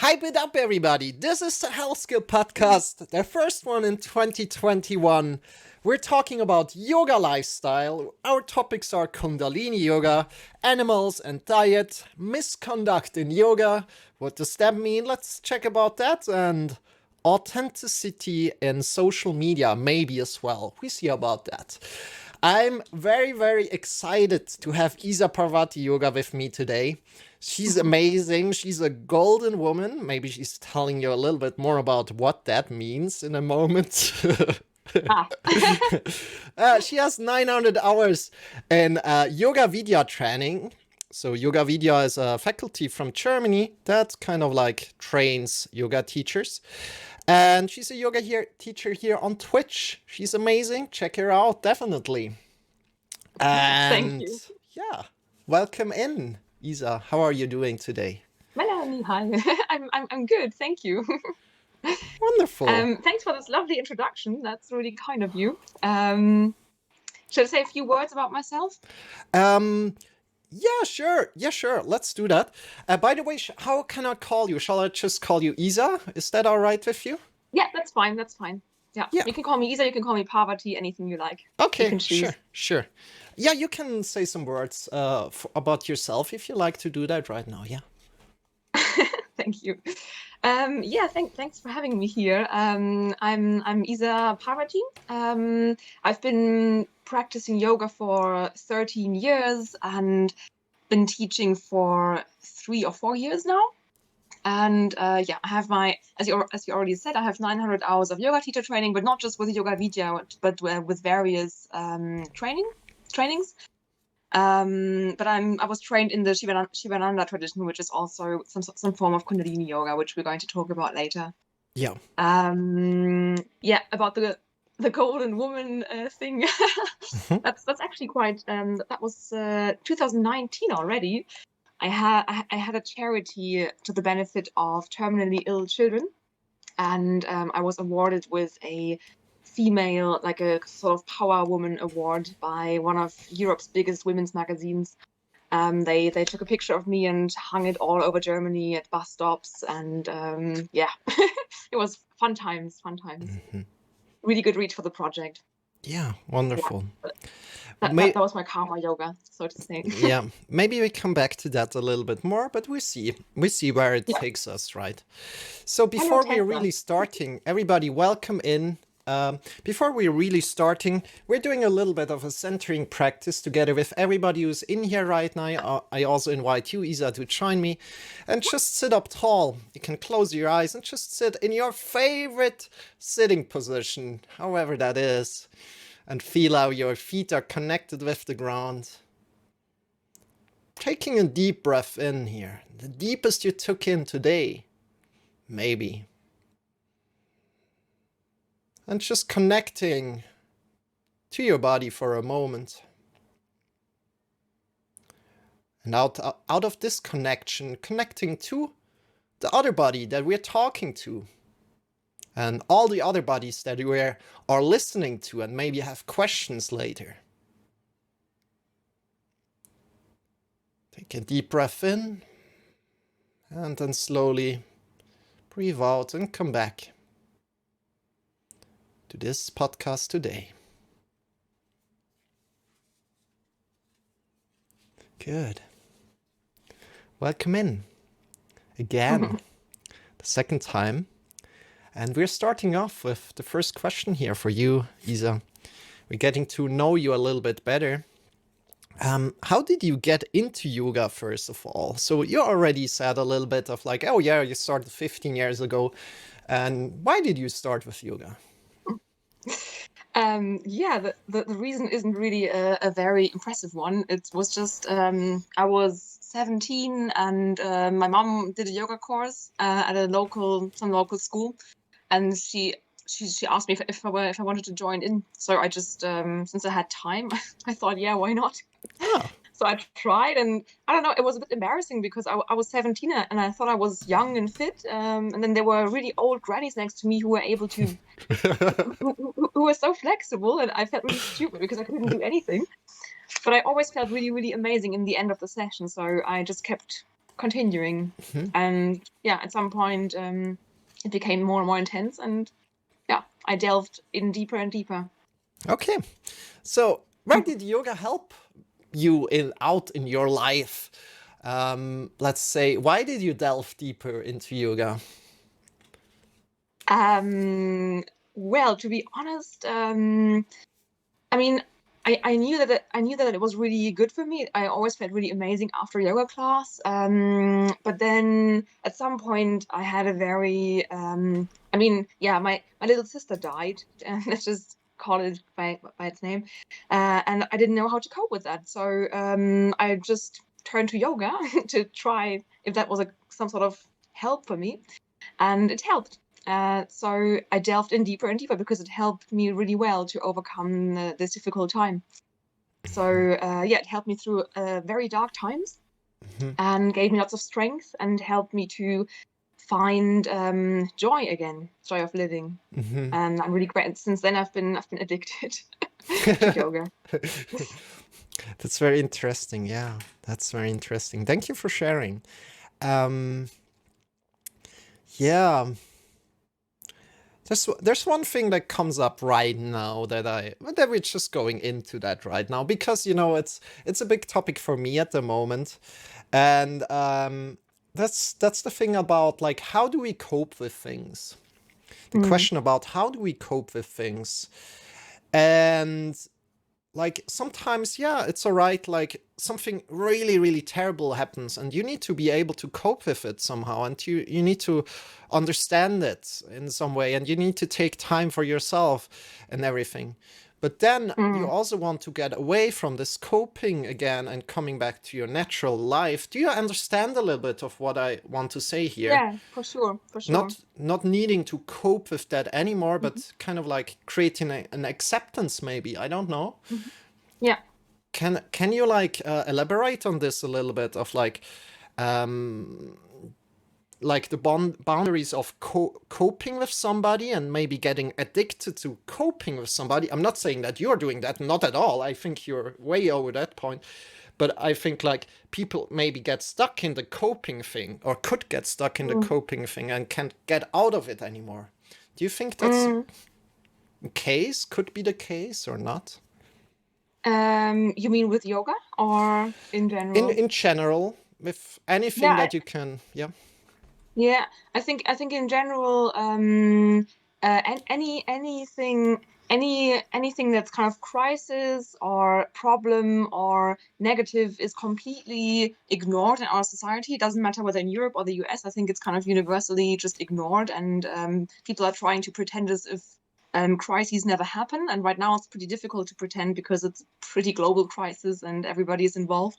Hype it up, everybody. This is the Health Skill Podcast, the first one in 2021. We're talking about yoga lifestyle. Our topics are Kundalini Yoga, animals and diet, misconduct in yoga. What does that mean? Let's check about that. And authenticity in social media, maybe as well. We see about that. I'm very, very excited to have Isa Parvati Yoga with me today. She's amazing. She's a golden woman. Maybe she's telling you a little bit more about what that means in a moment. She has 900 hours in Yoga Vidya training. So Yoga Vidya is a faculty from Germany that kind of like trains yoga teachers. And she's a yoga teacher here on Twitch. She's amazing. Check her out, definitely. And Thank you. yeah, welcome in, Isa. How are you doing today? Melanie, hi. I'm good, thank you. Wonderful. Thanks for this lovely introduction. That's really kind of you. Should I say a few words about myself? Yeah, sure. Let's do that. By the way, how can I call you? Shall I just call you Isa? Is that all right with you? Yeah, that's fine. Yeah. You can call me Isa, you can call me Parvati, anything you like. Okay, you can choose. Sure. Yeah, you can say some words about yourself if you like to do that right now, yeah. Thank you. Thanks for having me here. I'm Isa Parvati. I've been practicing yoga for 13 years and been teaching for 3 or 4 years now. And I have as you already said, I have 900 hours of yoga teacher training, but not just with Yoga Vidya, but with various trainings. But I was trained in the Shivananda tradition, which is also some form of Kundalini Yoga, which we're going to talk about later. Yeah. About the golden woman thing. That's actually quite. That was 2019 already. I had a charity to the benefit of terminally ill children, and I was awarded with a female, like a sort of power woman award by one of Europe's biggest women's magazines. They took a picture of me and hung it all over Germany at bus stops, and it was fun times. Mm-hmm. Really good reach for the project. Yeah, wonderful. That was my karma yoga, so to say. Yeah, maybe we come back to that a little bit more, but we see where it takes us, right? So before we're really starting, everybody welcome in. Before we're really starting, we're doing a little bit of a centering practice together with everybody who's in here right now. I also invite you, Isa, to join me and just sit up tall. You can close your eyes and just sit in your favorite sitting position, however that is, and feel how your feet are connected with the ground. Taking a deep breath in here, the deepest you took in today, maybe. And just connecting to your body for a moment. And out of this connection, connecting to the other body that we're talking to. And all the other bodies that we are listening to and maybe have questions later. Take a deep breath in. And then slowly breathe out and come back to this podcast today. Good. Welcome in again, the second time. And we're starting off with the first question here for you, Isa. We're getting to know you a little bit better. How did you get into yoga, first of all? So you already said a little bit of like, oh yeah, you started 15 years ago. And why did you start with yoga? The reason isn't really a very impressive one. It was just I was 17 and my mom did a yoga course at some local school, and she asked me if I wanted to join in. So I just since I had time, I thought, yeah, why not? Oh. So I tried, and I don't know, it was a bit embarrassing because I was 17 and I thought I was young and fit. And then there were really old grannies next to me who were able to, who were so flexible, and I felt really stupid because I couldn't do anything. But I always felt really, really amazing in the end of the session. So I just kept continuing. And yeah, at some point, it became more and more intense, and yeah, I delved in deeper and deeper. Okay. So where did yoga help you out in your life? Let's say, why did you delve deeper into yoga? Well, to be honest, I mean, I knew that it was really good for me. I always felt really amazing after yoga class. But then at some point I had a very my little sister died, and let's just call it by its name. And I didn't know how to cope with that. So I just turned to yoga to try if that was some sort of help for me, and it helped. So I delved in deeper and deeper because it helped me really well to overcome this difficult time. So it helped me through very dark times and gave me lots of strength and helped me to find joy again, joy of living. And I'm really great. Since then, I've been addicted to yoga. That's very interesting. Yeah, that's very interesting. Thank you for sharing. Yeah. There's one thing that comes up right now that we're just going into that right now because it's a big topic for me at the moment, and that's the thing about like how do we cope with things? The question about how do we cope with things, and like sometimes it's all right, like something really really terrible happens and you need to be able to cope with it somehow, and you need to understand it in some way, and you need to take time for yourself and everything. But then you also want to get away from this coping again and coming back to your natural life. Do you understand a little bit of what I want to say here? Yeah, for sure. Not needing to cope with that anymore, but kind of like creating an acceptance, maybe. I don't know. Yeah. Can you like elaborate on this a little bit of like the boundaries of coping with somebody and maybe getting addicted to coping with somebody? I'm not saying that you're doing that, not at all. I think you're way over that point. But I think like people maybe get stuck in the coping thing, or could get stuck in the coping thing and can't get out of it anymore. Do you think that's the case? Could be the case or not? You mean with yoga or in general? In general, with anything Yeah, that you can, yeah. yeah. I think in general, anything that's kind of crisis or problem or negative is completely ignored in our society. It doesn't matter whether in Europe or the US. I think it's kind of universally just ignored, and people are trying to pretend as if crises never happen. And right now it's pretty difficult to pretend because it's a pretty global crisis and everybody is involved.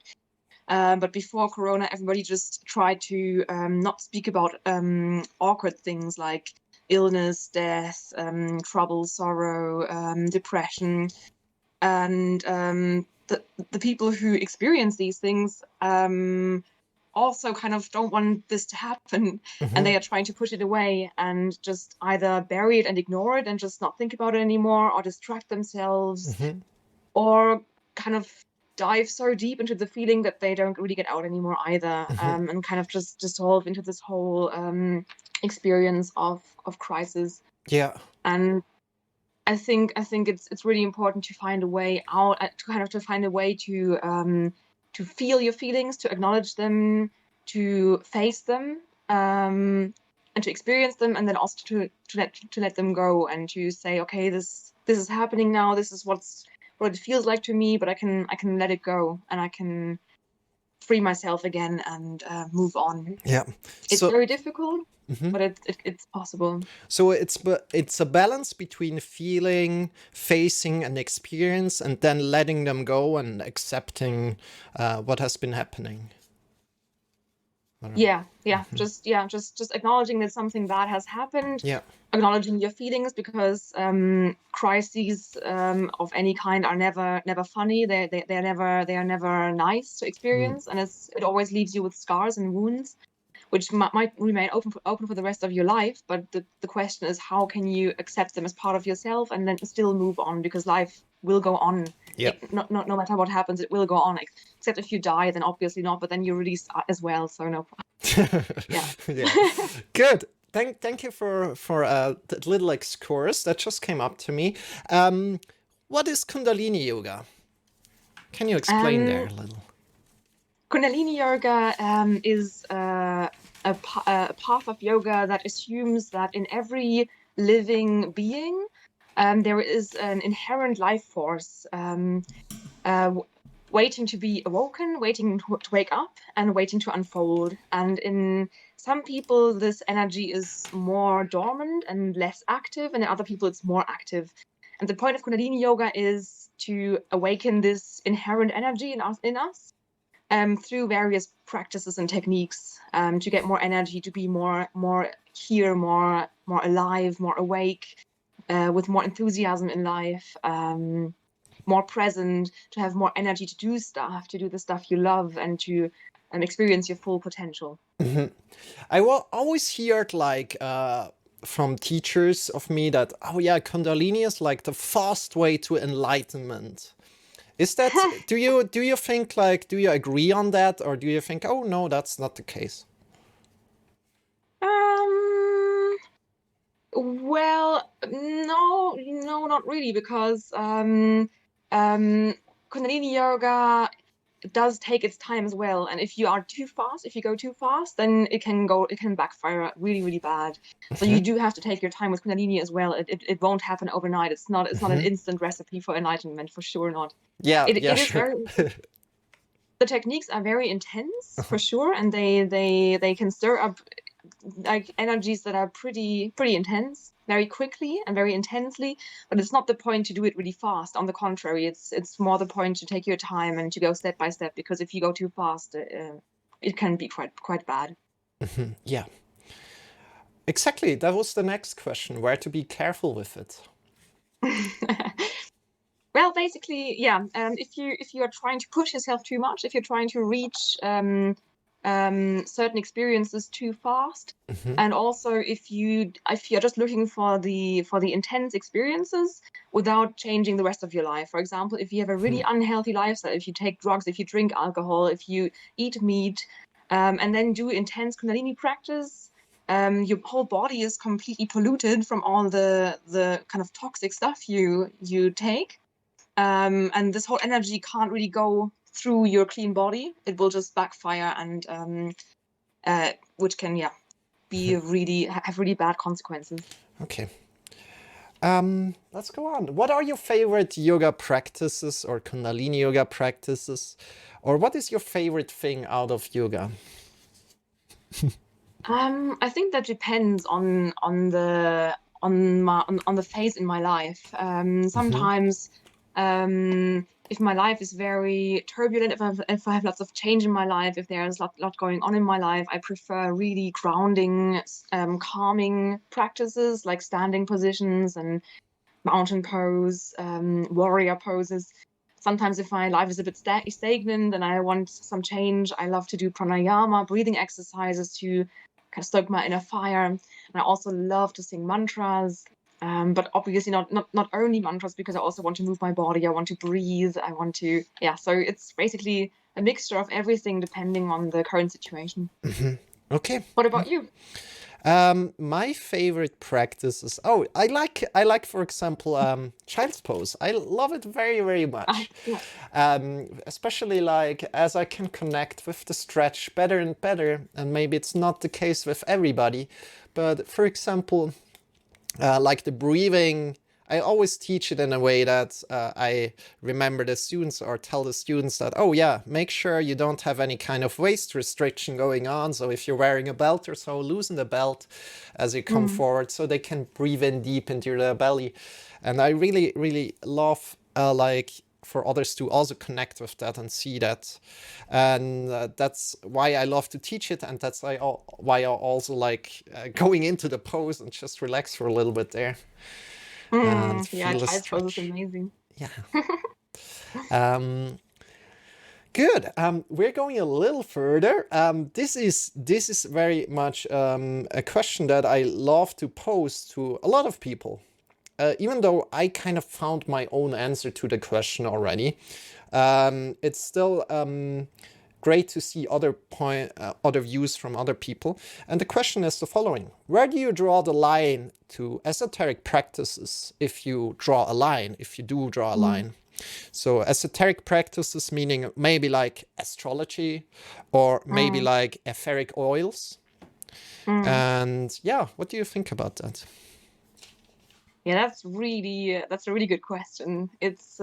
But before Corona, everybody just tried to not speak about awkward things like illness, death, trouble, sorrow, depression. And the people who experience these things also kind of don't want this to happen. And they are trying to push it away and just either bury it and ignore it and just not think about it anymore, or distract themselves, or kind of dive so deep into the feeling that they don't really get out anymore either, and kind of just dissolve into this whole experience of crisis. Yeah. And I think it's really important to find a way out, to find a way to feel your feelings, to acknowledge them, to face them, and to experience them, and then also to let them go, and to say, okay, this is happening now. This is what it feels like to me, but I can let it go, and I can free myself again and move on. Yeah. It's very difficult, but it's possible. So it's a balance between feeling, facing an experience, and then letting them go and accepting what has been happening. Yeah. Just acknowledging that something bad has happened. Yeah. Acknowledging your feelings, because crises of any kind are never funny. They are never nice to experience, and it always leaves you with scars and wounds. which might remain open for the rest of your life. But the question is, how can you accept them as part of yourself and then still move on, because life will go on. Yeah. No matter what happens, it will go on. Except if you die, then obviously not. But then you release as well, so no. Yeah. Yeah. Good. Thank you for that little excursus that just came up to me. What is Kundalini Yoga? Can you explain there a little? Kundalini Yoga is a path of yoga that assumes that in every living being there is an inherent life force waiting to be awoken, waiting to wake up, and waiting to unfold. And in some people, this energy is more dormant and less active, and in other people, it's more active. And the point of Kundalini Yoga is to awaken this inherent energy in us through various practices and techniques to get more energy, to be more here, more alive, more awake, with more enthusiasm in life, more present, to have more energy to do stuff, to do the stuff you love, and to experience your full potential. I always heard like from teachers of me that, oh yeah, Kundalini is like the fast way to enlightenment. Is that, do you think like, do you agree on that, or do you think, oh no, that's not the case? Well, no, not really, because Kundalini Yoga does take its time as well. And if you go too fast, then it can backfire really, really bad. So you do have to take your time with Kundalini as well. It won't happen overnight. It's not an instant recipe for enlightenment, for sure not. Yeah, It is sure. The techniques are very intense, for sure, and they can stir up like energies that are pretty intense very quickly and very intensely, but it's not the point to do it really fast. On the contrary, it's more the point to take your time and to go step by step, because if you go too fast, it can be quite bad. Yeah, exactly. That was the next question, where to be careful with it. Well, basically, yeah. If you are trying to push yourself too much, if you're trying to reach certain experiences too fast, and also if you're just looking for the intense experiences without changing the rest of your life. For example, if you have a really unhealthy lifestyle, if you take drugs, if you drink alcohol, if you eat meat, and then do intense Kundalini practice, your whole body is completely polluted from all the kind of toxic stuff you take. And this whole energy can't really go through your clean body. It will just backfire, and which can be have really bad consequences. Okay. Let's go on. What are your favorite yoga practices or Kundalini yoga practices? Or what is your favorite thing out of yoga? I think that depends on the phase in my life. Sometimes if my life is very turbulent, if I have lots of change in my life, if there's a lot going on in my life, I prefer really grounding, calming practices like standing positions and mountain pose, warrior poses. Sometimes if my life is a bit stagnant and I want some change, I love to do pranayama, breathing exercises to kind of stoke my inner fire. And I also love to sing mantras. But obviously not only mantras, because I also want to move my body. I want to breathe. I want to, so it's basically a mixture of everything depending on the current situation. Okay. What about you? My favorite practice is, I like, for example, child's pose. I love it very, very much. Especially like as I can connect with the stretch better and better, and maybe it's not the case with everybody, but for example, like the breathing, I always teach it in a way that I remember the students or tell the students that, oh yeah, make sure you don't have any kind of waist restriction going on. So if you're wearing a belt or so, loosen the belt as you come forward so they can breathe in deep into their belly. And I really, really love like for others to also connect with that and see that. And that's why I love to teach it. And that's why I also like going into the pose and just relax for a little bit there. And feel the child's pose is stretch. amazing. Yeah. Good. We're going a little further. This is very much a question that I love to pose to a lot of people. Even though I kind of found my own answer to the question already, it's still great to see other views from other people. And the question is the following: where do you draw the line to esoteric practices, if you draw a line, if you do draw a line? So esoteric practices meaning maybe like astrology or maybe like etheric oils. And yeah, what do you think about that? Yeah, that's a really good question. It's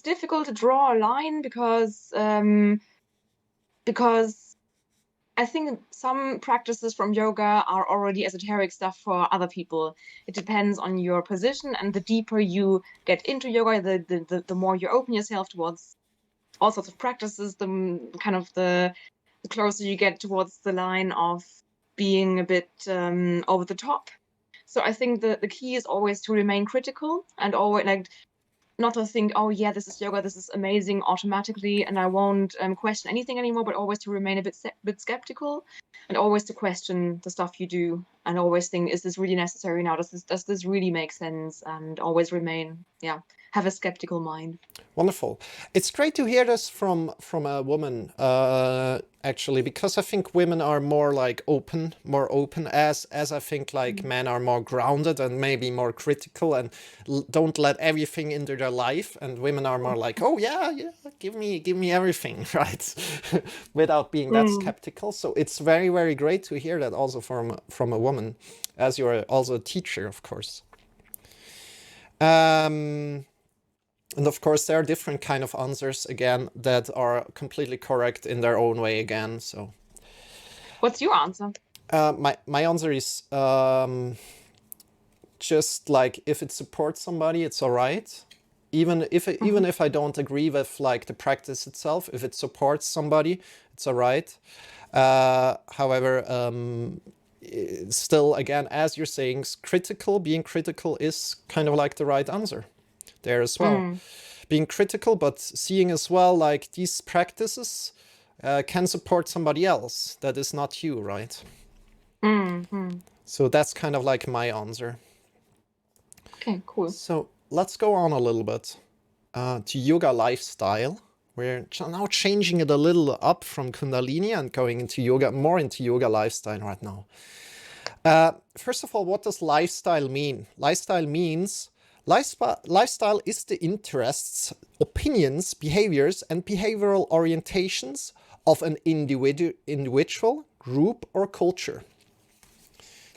difficult to draw a line because I think some practices from yoga are already esoteric stuff for other people. It depends on your position, and the deeper you get into yoga, the more you open yourself towards all sorts of practices, the closer you get towards the line of being a bit over the top. So I think the key is always to remain critical and always like not to think, oh yeah, this is yoga, this is amazing automatically, and I won't question anything anymore, but always to remain a bit skeptical, and always to question the stuff you do, and always think, is this really necessary now? Does this really make sense? And always remain, have a skeptical mind. Wonderful. It's great to hear this from a woman, actually, because I think women are more open, as I think like men are more grounded and maybe more critical and don't let everything into their life, and women are more like, oh yeah, give me everything, right? Without being that skeptical. So it's very, very great to hear that also from a woman, as you're also a teacher, of course. And of course, there are different kind of answers, again, that are completely correct in their own way again. So, what's your answer? My answer is just like, if it supports somebody, it's all right. Even if I don't agree with like the practice itself, if it supports somebody, it's all right. However, still, again, as you're saying, being critical is kind of like the right answer there as well. Being critical, but seeing as well like these practices can support somebody else that is not you, right? So that's kind of like my answer. Okay, cool. So let's go on a little bit to yoga lifestyle. We're now changing it a little up from Kundalini and going into yoga, more into yoga lifestyle right now. First of all, what does lifestyle mean? Lifestyle means lifestyle is the interests, opinions, behaviors, and behavioral orientations of an individual, group, or culture.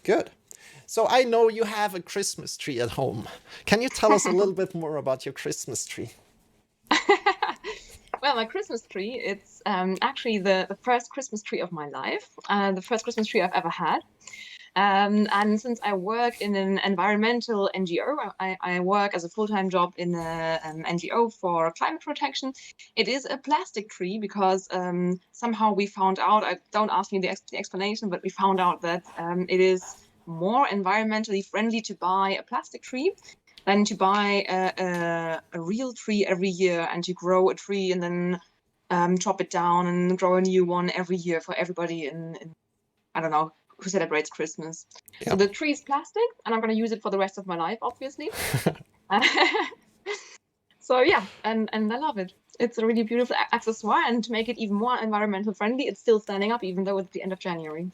Good. So I know you have a Christmas tree at home. Can you tell us a little bit more about your Christmas tree? Well, my Christmas tree, it's actually the first Christmas tree of my life, the first Christmas tree I've ever had. And since I work in an environmental NGO, I work as a full-time job in an NGO for climate protection. It is a plastic tree because somehow we found out, don't ask me the explanation, but we found out that it is more environmentally friendly to buy a plastic tree than to buy a real tree every year and to grow a tree and then chop it down and grow a new one every year for everybody in I don't know, who celebrates Christmas. Yeah. So the tree is plastic, and I'm going to use it for the rest of my life, obviously. So yeah, and I love it. It's a really beautiful accessoire, and to make it even more environmental friendly, it's still standing up, even though it's the end of January.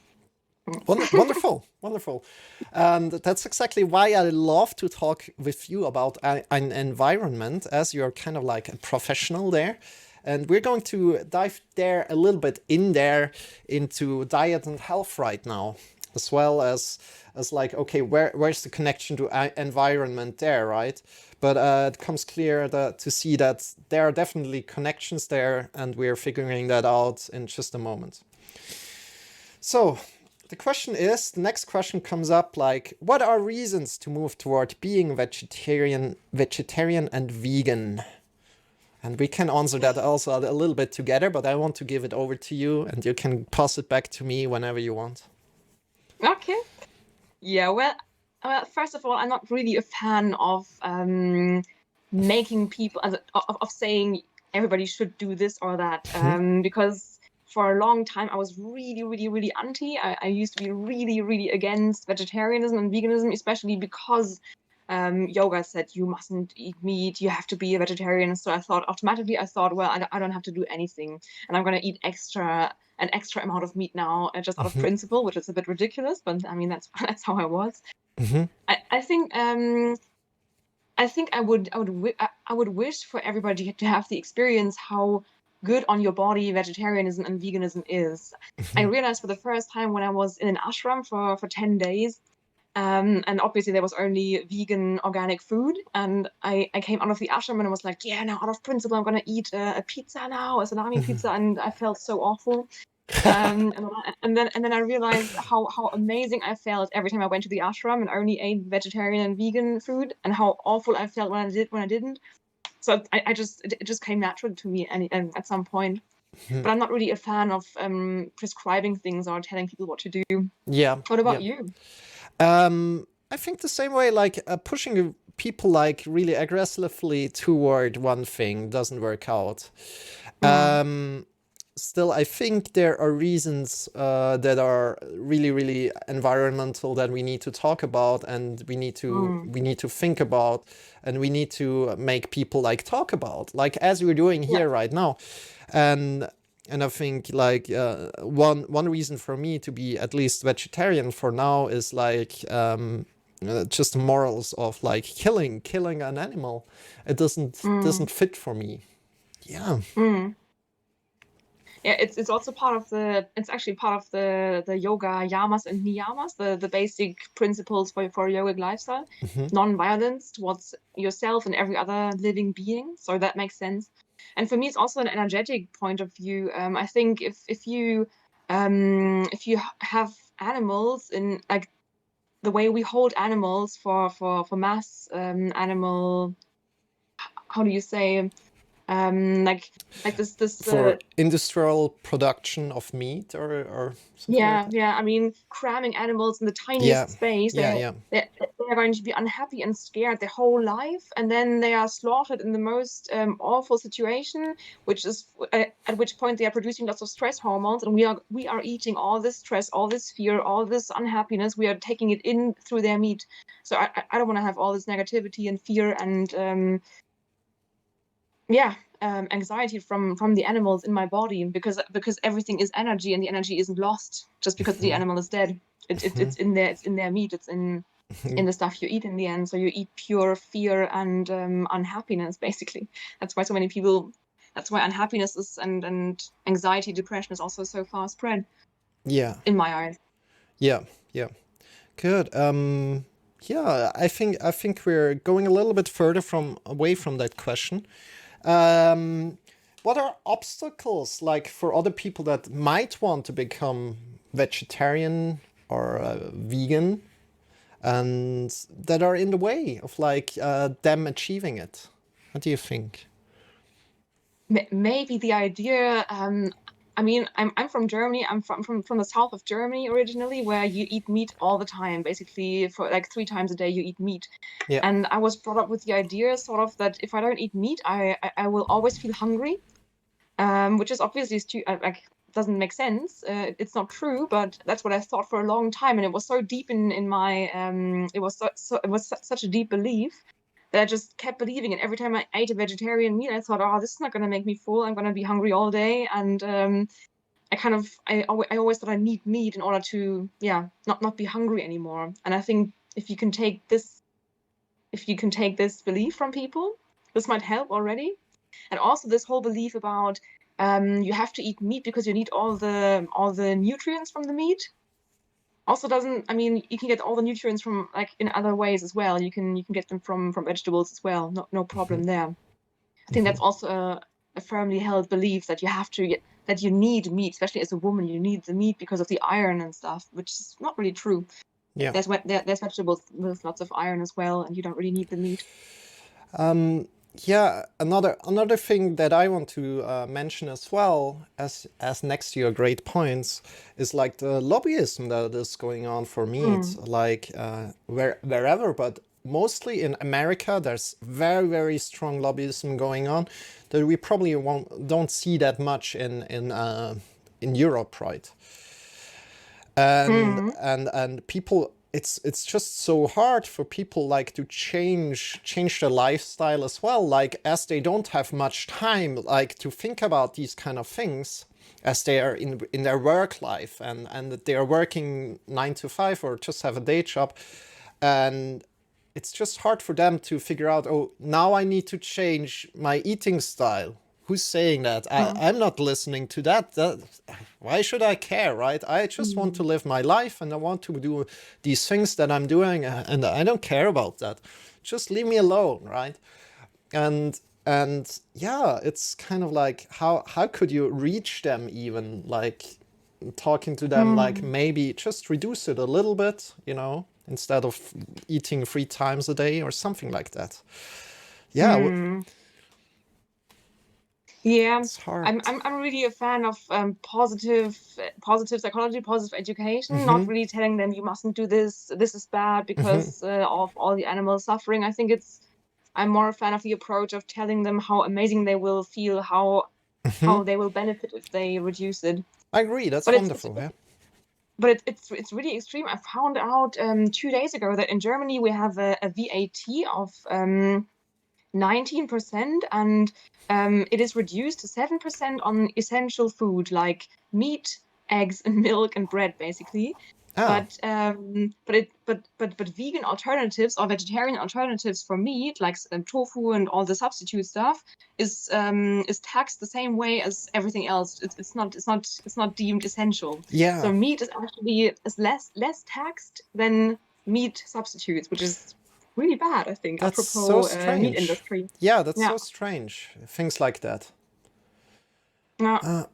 Wonderful, wonderful. And that's exactly why I love to talk with you about an environment, as you're kind of like a professional there. And we're going to dive there a little bit into diet and health right now, as well as like, okay, where's the connection to environment there, right? But it comes clear to see that there are definitely connections there, and we're figuring that out in just a moment. So the next question comes up like, what are reasons to move toward being vegetarian and vegan? And we can answer that also a little bit together, but I want to give it over to you, and you can pass it back to me whenever you want. Okay. Yeah, well, first of all, I'm not really a fan of making people, of saying everybody should do this or that, because for a long time I was really, really, really anti. I used to be really, really against vegetarianism and veganism, especially because yoga said you mustn't eat meat, you have to be a vegetarian. So I thought, well, I don't have to do anything, and I'm going to eat an extra amount of meat now, just out of Mhm. principle, which is a bit ridiculous, but I mean that's how I was. Mhm. I think I would wish for everybody to have the experience how good on your body vegetarianism and veganism is. I Mhm. realized for the first time when I was in an ashram for 10 days, and obviously there was only vegan organic food, and I came out of the ashram and I was like, yeah, now out of principle I'm gonna eat a pizza now, a salami pizza, and I felt so awful. And then I realized how amazing I felt every time I went to the ashram and only ate vegetarian and vegan food, and how awful I felt when I didn't. So it just came natural to me and at some point. Mhm. But I'm not really a fan of prescribing things or telling people what to do. Yeah, What yeah. about you? I think the same way, like pushing people like really aggressively toward one thing doesn't work out. Mm, Um, Still, I think there are reasons that are really, really environmental that we need to talk about, and mm, we need to think about, and we need to make people like talk about, like as we're doing yeah. here right now. And I think like one reason for me to be at least vegetarian for now is like just morals of like killing an animal. It Mm, doesn't fit for me. Yeah. mm. Yeah, it's also part of it's actually part of the yoga yamas and niyamas, the basic principles for a yogic lifestyle. Hmm. Non-violence towards yourself and every other living being. So that makes sense. And for me, it's also an energetic point of view. I think if you have animals in like the way we hold animals for mass animal, how do you say, like this For industrial production of meat or something like yeah, that. yeah. I mean, cramming animals in the Yeah, tiniest space, yeah, yeah. they're going to be unhappy and scared their whole life, and then they are slaughtered in the most awful situation, which is at which point they are producing lots of stress hormones, and we are eating all this stress, all this fear, all this unhappiness. We are taking it in through their meat. So I don't want to have all this negativity and fear and yeah, anxiety from the animals in my body because everything is energy and the energy isn't lost just because the Mhm. animal is dead. Mhm. It's in their meat, it's in the stuff you eat in the end. So you eat pure fear and unhappiness basically. That's why so many people. That's why unhappiness is and anxiety, depression is also so far spread Yeah, in my eyes. yeah, yeah. Good. Yeah, I think we're going a little bit further from away from that question. What are obstacles like for other people that might want to become vegetarian or vegan, and that are in the way of like them achieving it? What do you think? Maybe the idea I mean I'm from Germany. I'm from the south of Germany originally, where you eat meat all the time, basically for like 3 times a day you eat meat. Yeah. And I was brought up with the idea sort of that if I don't eat meat I will always feel hungry, which is obviously like doesn't make sense. It's not true, but that's what I thought for a long time, and it was so deep in my it was it was such a deep belief that I just kept believing it. Every time I ate a vegetarian meal, I thought, oh, this is not going to make me full. I'm going to be hungry all day. And I always thought I need meat in order to, yeah, not be hungry anymore. And I think if you can take this belief from people, this might help already. And also this whole belief about you have to eat meat because you need all the nutrients from the meat also doesn't. I mean, you can get all the nutrients from like in other ways as well. You can get them from vegetables as well. No problem there. I think that's also a firmly held belief that you have to get that you need meat, especially as a woman. You need the meat because of the iron and stuff, which is not really true. Yeah. There's vegetables with lots of iron as well, and you don't really need the meat. Yeah, another thing that I want to mention as well, as next to your great points, is like the lobbyism that is going on for meat, Mm, like wherever, but mostly in America, there's very, very strong lobbyism going on that we probably don't see that much in Europe, right? And Mm. people, it's just so hard for people like to change their lifestyle as well, like as they don't have much time like to think about these kind of things as they are in their work life, and that they are working 9 to 5 or just have a day job, and it's just hard for them to figure out, oh, now I need to change my eating style. Who's saying that? I'm not listening to that. Why should I care, right? I just want to Mm. live my life, and I want to do these things that I'm doing, and I don't care about that. Just leave me alone, right? And yeah, it's kind of like, how could you reach them, even like talking to them, like Mm. maybe just reduce it a little bit, instead of eating 3 times a day or something like that. Yeah, Mm. Yeah, it's hard. I'm really a fan of positive psychology, positive education. Not Hmm. really telling them you mustn't do this. This is bad Hmm. because of all the animal suffering. I think I'm more a fan of the approach of telling them how amazing they will feel, Hmm. how they will benefit if they reduce it. I agree. That's But it's wonderful. Yeah. it's really extreme. I found out 2 days ago that in Germany we have a VAT of 19%, and it is reduced to 7% on essential food like meat, eggs, and milk and bread, basically. Ah. But vegan alternatives or vegetarian alternatives for meat, like tofu and all the substitute stuff, is taxed the same way as everything else. It's not deemed essential. Yeah. So meat is less taxed than meat substitutes, which is really bad, I think, That's so apropos meat strange. industry. Yeah, that's Yeah. so strange. Things like that. Yeah. Uh,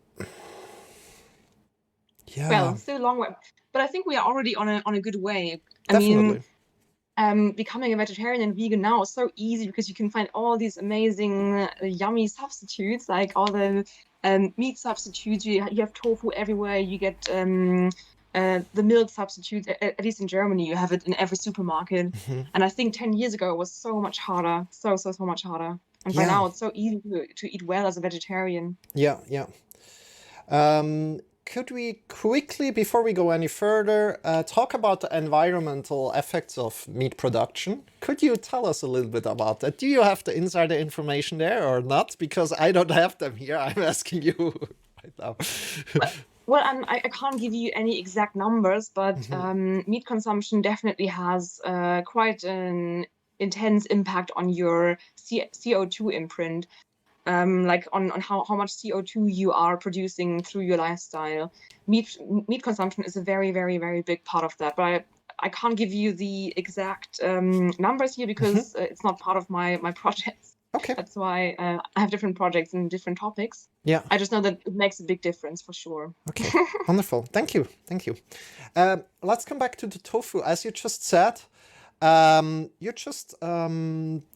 yeah, Well, still a long way, but I think we are already on a good way. I mean, definitely. becoming a vegetarian and vegan now is so easy because you can find all these amazing, yummy substitutes, like all the meat substitutes. You have tofu everywhere. You get the milk substitute. At least in Germany, you have it in every supermarket. Hmm. And I think 10 years ago it was so much harder, so much harder. And by Yeah, now it's so easy to eat well as a vegetarian. yeah, yeah. Could we quickly, before we go any further, talk about the environmental effects of meat production? Could you tell us a little bit about that? Do you have the insider information there or not? Because I don't have them here. I'm asking you right now. Well, I can't give you any exact numbers, but Hmm. meat consumption definitely has quite an intense impact on your CO2 imprint, like on how much CO2 you are producing through your lifestyle. Meat consumption is a very, very, very big part of that, but I can't give you the exact numbers here Hmm. because it's not part of my projects. Okay. That's why I have different projects and different topics. Yeah. I just know that it makes a big difference for sure. Okay. Wonderful. Thank you. Thank you. Let's come back to the tofu. As you just said, you just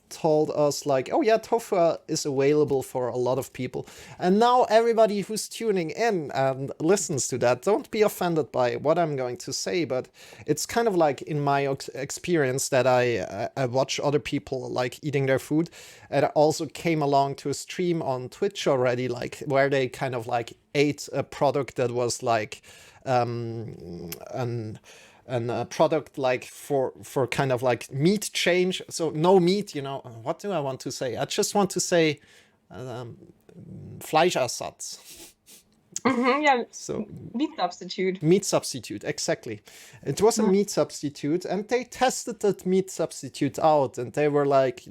told us like, oh yeah, tofu is available for a lot of people. And now everybody who's tuning in and listens to that, don't be offended by what I'm going to say, but it's kind of like in my experience that I watch other people like eating their food. And I also came along to a stream on Twitch already, like where they kind of like ate a product that was like an a product like for kind of like meat change, so no meat, what do I want to say? I just want to say um, Fleischersatz. Yeah, So meat substitute. meat substitute, exactly. It was a Yeah. meat substitute, and they tested that meat substitute out, and they were like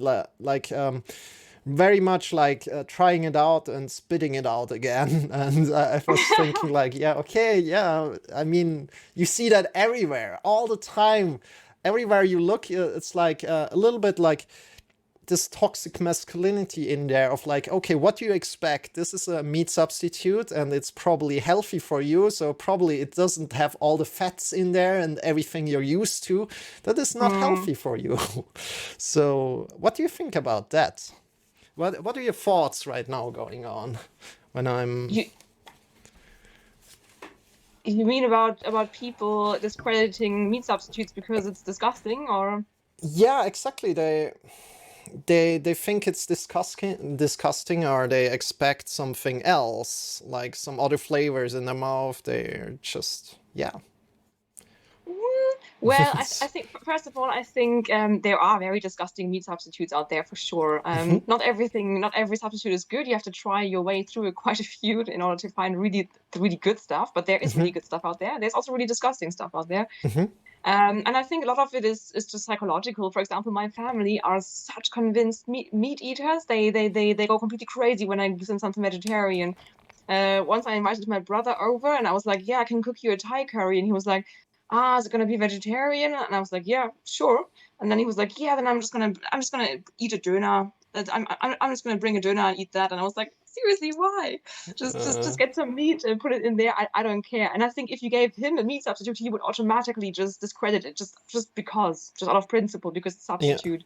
very much like trying it out and spitting it out again. And I was thinking like, yeah, okay, yeah. I mean, you see that everywhere, all the time. Everywhere you look, it's like a little bit like this toxic masculinity in there of like, okay, what do you expect? This is a meat substitute and it's probably healthy for you. So probably it doesn't have all the fats in there and everything you're used to. That is not Mm. healthy for you. So what do you think about that? What are your thoughts right now going on when I'm... You you mean about people discrediting meat substitutes because it's disgusting, or? Yeah, exactly. They think it's disgusting, or they expect something else, like some other flavors in their mouth. They're just, yeah. Mm, Well, I think first of all, I think there are very disgusting meat substitutes out there for sure. Mhm, Not every substitute is good. You have to try your way through quite a few in order to find really good stuff. But there is mhm, really good stuff out there. There's also really disgusting stuff out there. mhm, And I think a lot of it is just psychological. For example, my family are such convinced meat eaters. They go completely crazy when I give them something vegetarian. Once I invited my brother over and I was like, yeah, I can cook you a Thai curry. And he was like, is it gonna be vegetarian? And I was like, yeah, sure. And then he was like, yeah, then I'm just gonna eat a doner. I'm just gonna bring a doner and eat that. And I was like, seriously, why? uh, Just get some meat and put it in there. I don't care. And I think if you gave him a meat substitute, he would automatically just discredit it just out of principle, because it's a yeah, substitute.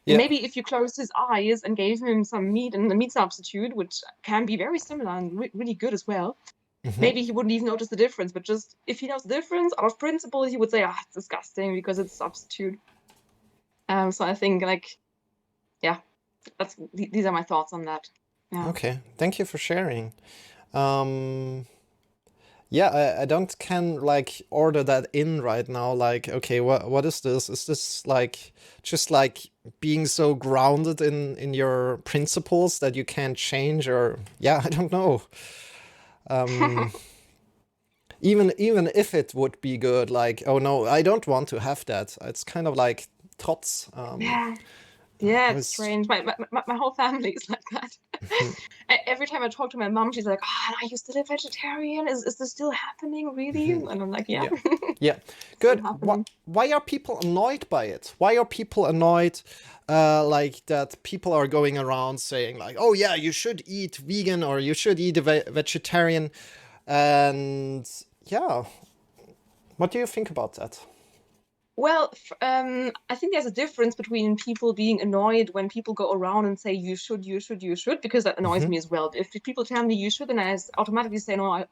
And yeah. maybe if you closed his eyes and gave him some meat and the meat substitute, which can be very similar and really good as well, Mhm. maybe he wouldn't even notice the difference. But just if he knows the difference, out of principle, he would say, it's disgusting because it's a substitute. So I think, like, yeah, these are my thoughts on that. Yeah. Okay, thank you for sharing. Um, yeah, I don't can like order that in right now. Like, okay, what is this? Is this like just like being so grounded in your principles that you can't change, or yeah, I don't know. Um, even if it would be good, like, oh no, I don't want to have that. It's kind of like thoughts. Yeah. Yeah, I it's was. strange. My whole family is like that. Mhm. Every time I talk to my mom, she's like, are you still a vegetarian? Is this still happening, really? Mhm. And I'm like, yeah, Yeah. Yeah. still Good. happening. Why are people annoyed by it? Why are people annoyed like that people are going around saying like, "Oh yeah, you should eat vegan or you should eat a vegetarian." And yeah, what do you think about that? Well, I think there's a difference between people being annoyed when people go around and say you should, you should, you should, because that annoys Mhm. me as well. If people tell me you should, then automatically say no,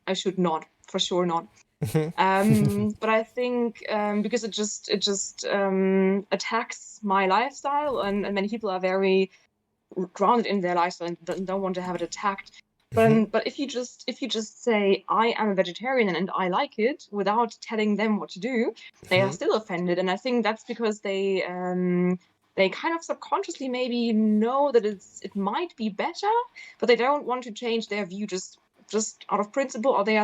I should not, for sure not. Mhm. But I think because it just attacks my lifestyle, and many people are very grounded in their lifestyle and don't want to have it attacked. Mhm. But if you just say I am a vegetarian and I like it without telling them what to do, they are Mhm. still offended. And I think that's because they kind of subconsciously maybe know that it might be better, but they don't want to change their view just out of principle, or they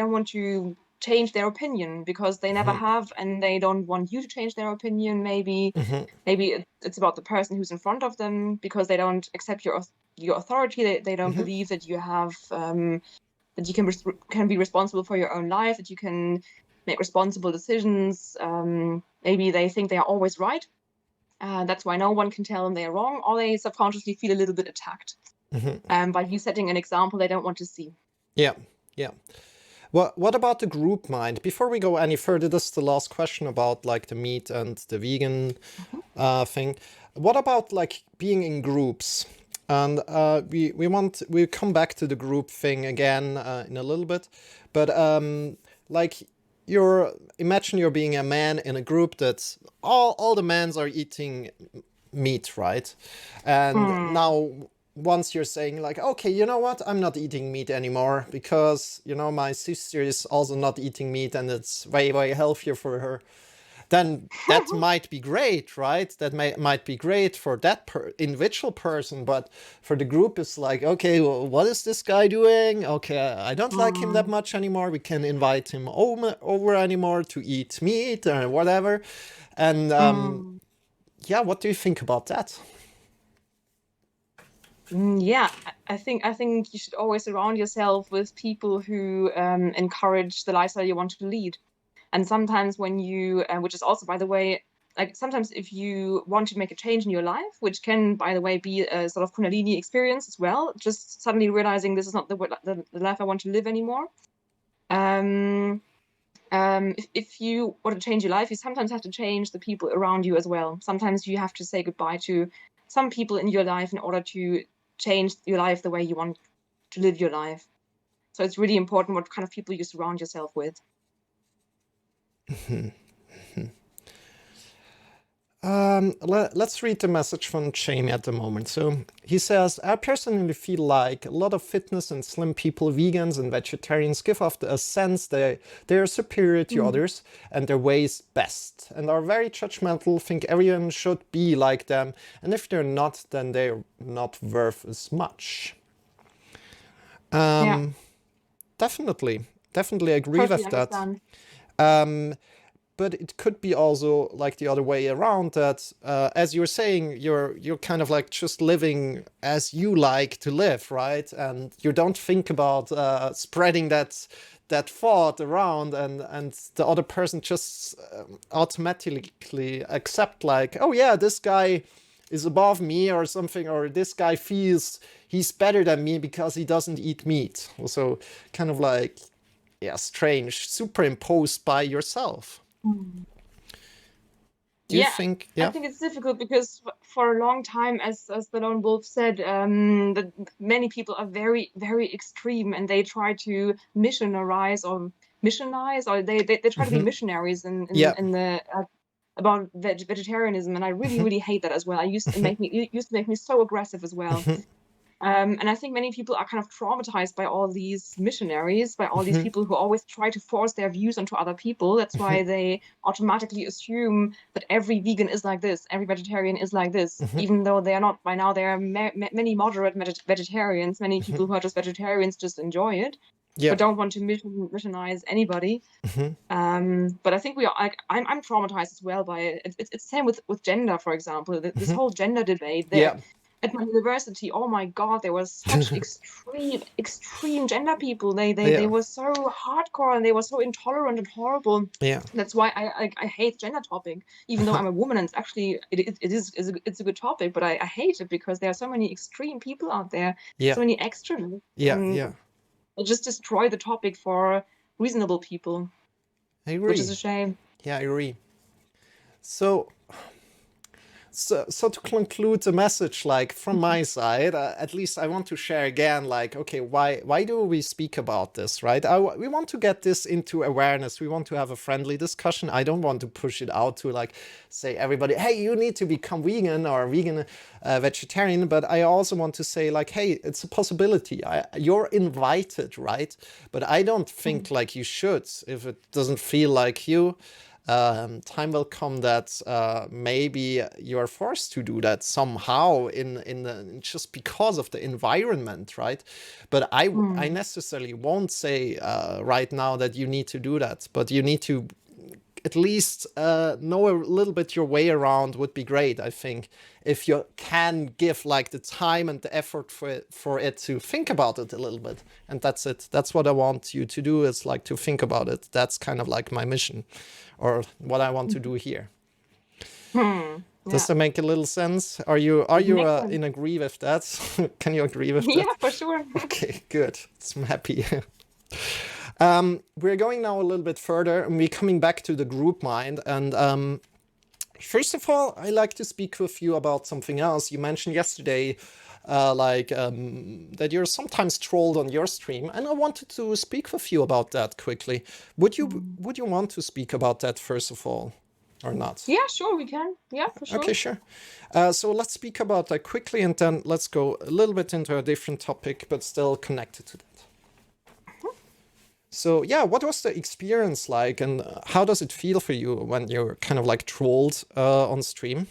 don't want to change their opinion because they never Mhm. have, and they don't want you to change their opinion. Maybe it's about the person who's in front of them, because they don't accept your authority. They don't Mhm. believe that you have that you can be responsible for your own life, that you can make responsible decisions. Maybe they think they are always right. That's why no one can tell them they are wrong, or they subconsciously feel a little bit attacked Mhm. by you setting an example they don't want to see. Yeah. Yeah. What about the group mind? Before we go any further, this is the last question about like the meat and the vegan Mhm. thing. What about like being in groups? And we come back to the group thing again in a little bit, but like imagine you're being a man in a group that all the mans are eating meat, right? And Mm. now once you're saying like, okay, you know what, I'm not eating meat anymore because my sister is also not eating meat and it's way healthier for her, then that might be great, right? That might be great for that individual person, but for the group, it's like, okay, well, what is this guy doing? Okay, I don't like him that Mm. much anymore. We can invite him over anymore to eat meat or whatever. And Mm. yeah, what do you think about that? Yeah, I think you should always surround yourself with people who encourage the lifestyle you want to lead. And sometimes when you, which is also, by the way, like sometimes if you want to make a change in your life, which can, by the way, be a sort of Kundalini experience as well, just suddenly realizing this is not the life I want to live anymore. Um, if you want to change your life, you sometimes have to change the people around you as well. Sometimes you have to say goodbye to some people in your life in order to change your life the way you want to live your life. So it's really important what kind of people you surround yourself with. Let's read the message from Jamie at the moment. So he says, I personally feel like a lot of fitness and slim people, vegans and vegetarians, give off a sense that they are superior to others and their way is best, and are very judgmental, think everyone should be like them, and if they're not, then they're not worth as much. Yeah, Definitely agree totally with that. understand. But it could be also like the other way around, that as you're saying, you're kind of like just living as you like to live, right? And you don't think about spreading that thought around, and the other person just automatically accept, like, oh yeah, this guy is above me or something, or this guy feels he's better than me because he doesn't eat meat. So kind of like, yeah, strange, superimposed by yourself. Mm. Do you Yeah, think? I Yeah. think it's difficult because for a long time, as the lone wolf said, that many people are very, very extreme, and they try to missionize, or they try to be Hmm. missionaries Yeah. in the about vegetarianism, and I really, Hmm. really hate that as well. Hmm. It used to make me so aggressive as well. Hmm. And I think many people are kind of traumatized by all these missionaries, by all these Hmm. people who always try to force their views onto other people. That's why they automatically assume that every vegan is like this, every vegetarian is like this, Hmm. even though they are not. By now, there are many moderate vegetarians, many Hmm. people who are just vegetarians, just enjoy it, Yeah. but don't want to missionize anybody. Hmm. But I think we are. I'm traumatized as well by it. It's the same with gender, for example. This Hmm. whole gender debate there Yeah. at my university. Oh my God, there was such extreme gender people. They Yeah. were so hardcore, and they were so intolerant and horrible. Yeah. That's why I hate gender topic, even though I'm a woman, and it's actually it's a good topic. But I hate it because there are so many extreme people out there, Yeah. so many extremists, Yeah. and Yeah. it just destroy the topic for reasonable people, I which is agree. a shame. Yeah, I agree. So so to conclude the message, like from my side, at least I want to share again, like, okay, why do we speak about this, right? We want to get this into awareness. We want to have a friendly discussion. I don't want to push it out to like say everybody, hey, you need to become vegan or vegan vegetarian. But I also want to say like, hey, it's a possibility. You're invited, right? But I don't think like you should if it doesn't feel like you. Time will come that maybe you're forced to do that somehow just because of the environment, right? But I Mm. necessarily won't say right now that you need to do that, but you need to at least know a little bit your way around would be great, I think, if you can give like the time and the effort for it to think about it a little bit. And that's it. That's what I want you to do, is like to think about it. That's kind of like my mission, or what I want to do here. Does Yeah, that make a little sense? Are it you makes sense. in agree with that? Can you agree with Yeah, that? for sure. Okay, good. I'm happy. We're going now a little bit further, and we're coming back to the group mind. And first of all, I like to speak with you about something else. You mentioned yesterday, that you're sometimes trolled on your stream, and I wanted to speak with you about that quickly. Mm. Would you want to speak about that first of all, or not? Yeah, sure, we can. Yeah, for Okay, sure. sure. So let's speak about that quickly, and then let's go a little bit into a different topic, but still connected to that. So yeah, what was the experience like, and how does it feel for you when you're kind of like trolled on stream?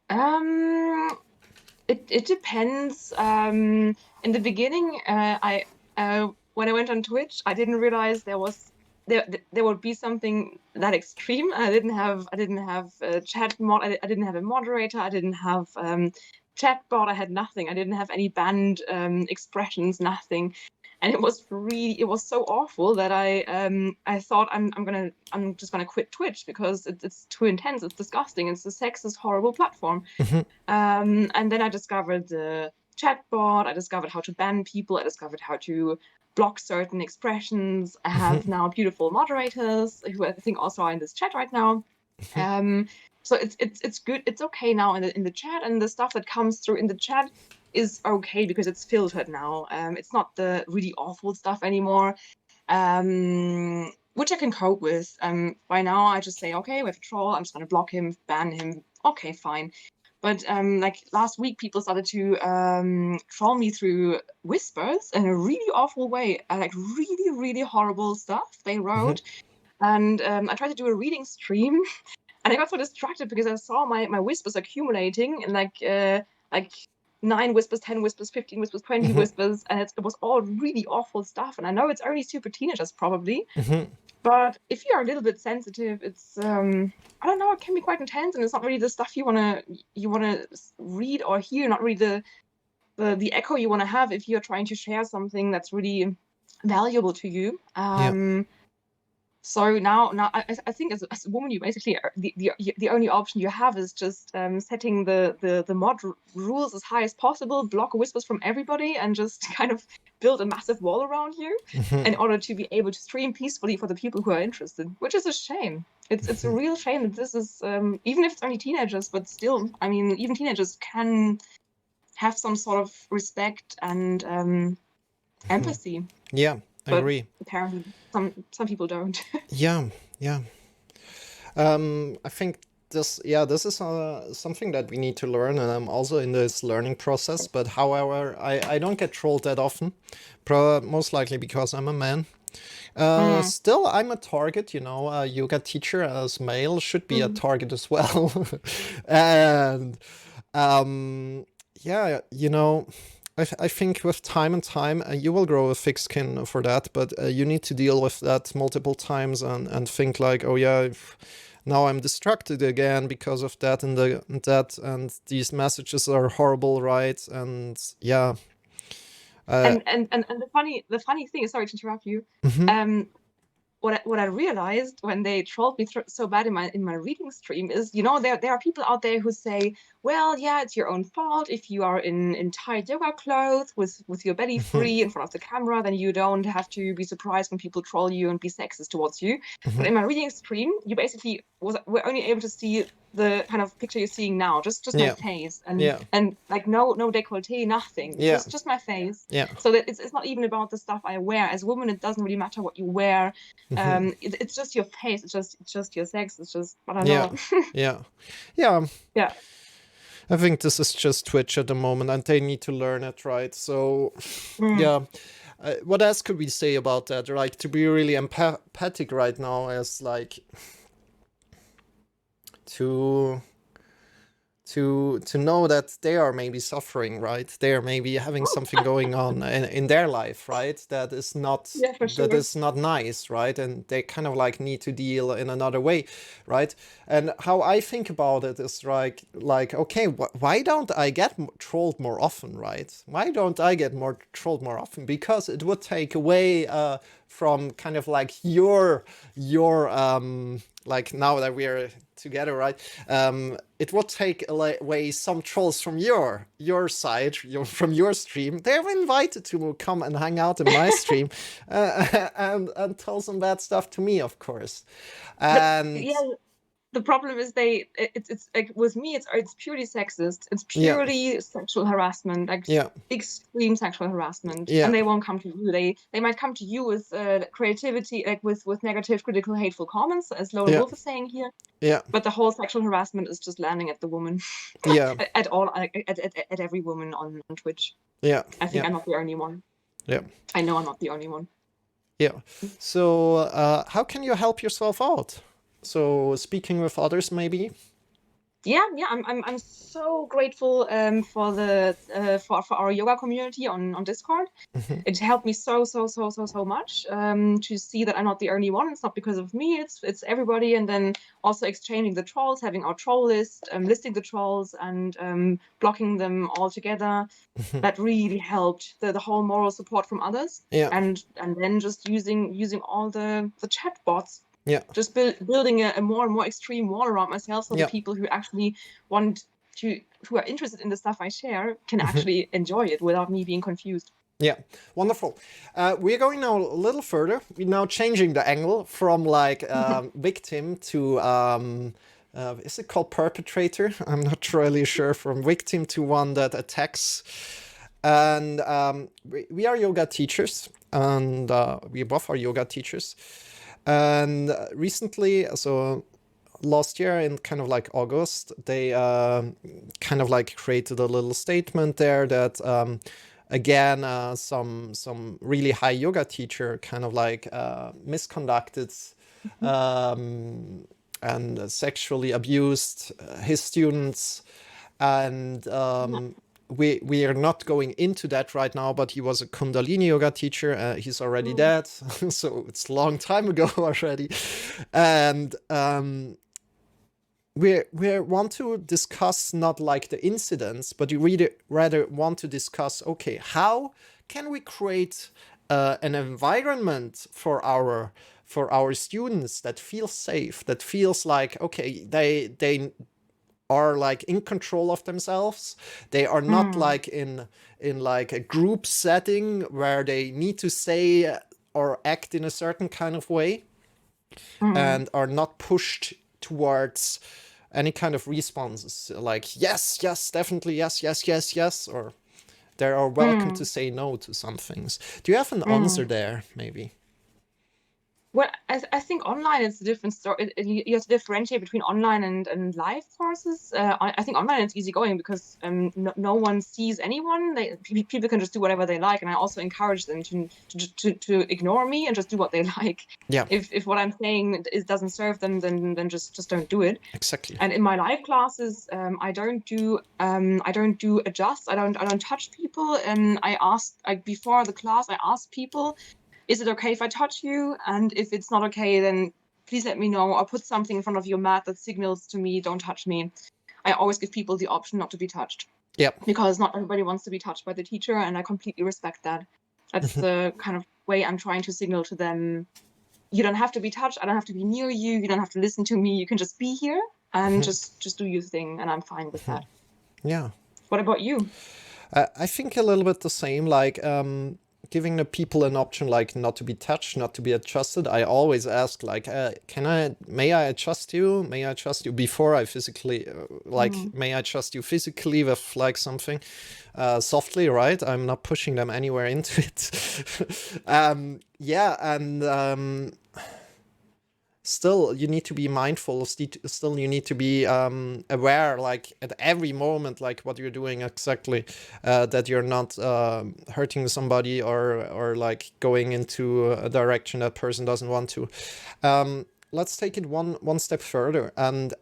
Um, it depends. In the beginning, I when I went on Twitch, I didn't realize there would be something that extreme. I didn't have a I didn't have a moderator. I didn't have chat bot. I had nothing. I didn't have any banned expressions. Nothing. And it was so awful that I thought I'm just gonna quit Twitch because it's too intense. It's disgusting. It's a sexist, horrible platform. Hmm. And then I discovered the chatbot. I discovered how to ban people. I discovered how to block certain expressions. I have Hmm. now beautiful moderators who I think also are in this chat right now. Um, so it's good. It's okay now in the chat, and the stuff that comes through in the chat is okay because it's filtered now. It's not the really awful stuff anymore. which I can cope with. By now I just say, okay, we have a troll, I'm just gonna block him, ban him. Okay, fine. But like last week, people started to troll me through whispers in a really awful way, like really, really horrible stuff they Hmm. wrote. And I tried to do a reading stream, and I got so distracted because I saw my whispers accumulating in like 9 whispers, 10 whispers, 15 whispers, 20 Hmm. whispers, and it was all really awful stuff. And I know it's only super teenagers probably, Hmm. but if you're a little bit sensitive, it's I don't know, it can be quite intense, and it's not really the stuff you wanna read or hear, not really the echo you wanna have if you're trying to share something that's really valuable to you. Yeah. So now I think as a woman, you basically the only option you have is just setting the rules as high as possible, block whispers from everybody, and just kind of build a massive wall around you Hmm. in order to be able to stream peacefully for the people who are interested, which is a shame. It's a real shame that this is even if it's only teenagers, but still, I mean, even teenagers can have some sort of respect and empathy, Yeah, I but agree. apparently some people don't. Yeah, yeah. I think this is something that we need to learn, and I'm also in this learning process. But however, I don't get trolled that often, most likely because I'm a man. Mm, Still, I'm a target, you know. A yoga teacher as male should be a mm. target as well. And yeah, you know, I think with time and time, you will grow a thick skin for that, but you need to deal with that multiple times and think like, oh yeah, now I'm distracted again because of that and that, and these messages are horrible, right? And yeah, uh, And the funny thing is, sorry to interrupt you. mhm. Um, what I realized when they trolled me so bad in my reading stream is, there are people out there who say, well, yeah, it's your own fault if you are in tight yoga clothes with your belly Mhm. free in front of the camera, then you don't have to be surprised when people troll you and be sexist towards you. But Mhm. in my reading stream, you basically were only able to see the kind of picture you're seeing now, just my Yeah, face and yeah, and like no décolleté, nothing, yeah, just my face. yeah. So that it's not even about the stuff I wear. As a woman, it doesn't really matter what you wear. Mhm. It's just your face. It's just your sex. It's just, I don't Yeah, know. yeah, yeah. Yeah. I think this is just Twitch at the moment, and they need to learn it, right? So, Mm. yeah. What else could we say about that? Like, to be really empathic right now is like to to know that they are maybe suffering, right? They are maybe having something going on in their life, right? Yeah, for That sure. is not nice, right? And they kind of like need to deal in another way, right? And how I think about it is like okay, why don't I get trolled more often, right? Why don't I get more trolled more often? Because it would take away from kind of like your like now that we're together, right? It would take away some trolls from your side, from your stream. They're invited to come and hang out in my stream, and tell some bad stuff to me, of course. But And yeah, the problem is it's like with me, it's purely sexist. It's yeah, purely sexual harassment, like yeah, extreme sexual harassment. yeah, And they won't come to you. They might come to you with creativity, like with negative, critical, hateful comments, as Lone yeah, Wolf is saying here. yeah, But the whole sexual harassment is just landing at the woman, yeah, at all, at every woman on Twitch. yeah, I yeah, think I'm not the only one. yeah, I know I'm not the only one. yeah. So, how can you help yourself out? So, speaking with others, maybe. Yeah, I'm so grateful for the for our yoga community on Discord. Mhm. It helped me so much to see that I'm not the only one. It's not because of me. It's everybody, and then also exchanging the trolls, having our troll list, listing the trolls, and blocking them all together. Mhm. That really helped the whole moral support from others, Yeah, and then just using all the chat bots, yeah, just building a more and more extreme wall around myself, so the yeah. people who actually want to who are interested in the stuff I share can Mhm. actually enjoy it without me being confused. Yeah, wonderful. We're going now a little further. We're now changing the angle from like victim to is it called perpetrator? I'm not really sure. From victim to one that attacks. And we are yoga teachers, and we both are yoga teachers. And recently, so last year in kind of like August, they kind of like created a little statement there that again some really high yoga teacher kind of like misconducted and sexually abused his students, and Yeah. we are not going into that right now, but he was a Kundalini Yoga teacher. He's already Mm. dead, so it's a long time ago already. And we want to discuss not like the incidents, but you really rather want to discuss, okay, how can we create an environment for our students that feels safe, that feels like, okay, they are like in control of themselves. They are not Mm. like in like a group setting where they need to say or act in a certain kind of way, Mm. and are not pushed towards any kind of responses like yes, yes, definitely, yes, yes, yes, yes, or they are welcome to Mm. say no to some things. Do you have an answer Mm. there, maybe? Well, I think online it's a different story. You have to differentiate between online and live courses. I think online it's easygoing because no one sees anyone. People can just do whatever they like, and I also encourage them to ignore me and just do what they like. Yeah, If what I'm saying doesn't serve them, then just don't do it. exactly. And in my live classes, I don't do adjust. I don't touch people. And before the class, I ask people, is it okay if I touch you? And if it's not okay, then please let me know, or put something in front of your mat that signals to me, don't touch me. I always give people the option not to be touched, Yep. because not everybody wants to be touched by the teacher, and I completely respect that. That's the kind of way I'm trying to signal to them, you don't have to be touched, I don't have to be near you, you don't have to listen to me, you can just be here and just do your thing, and I'm fine with that. Yeah. What about you? I think a little bit the same, like giving the people an option, like not to be touched, not to be adjusted. I always ask, like, may I adjust you? May I adjust you before I physically, Mm. may I adjust you physically with like something softly, right? I'm not pushing them anywhere into it. Yeah, and still you need to be mindful, still you need to be aware, like at every moment, like what you're doing exactly, that you're not hurting somebody, or like going into a direction that person doesn't want to. Let's take it one step further, and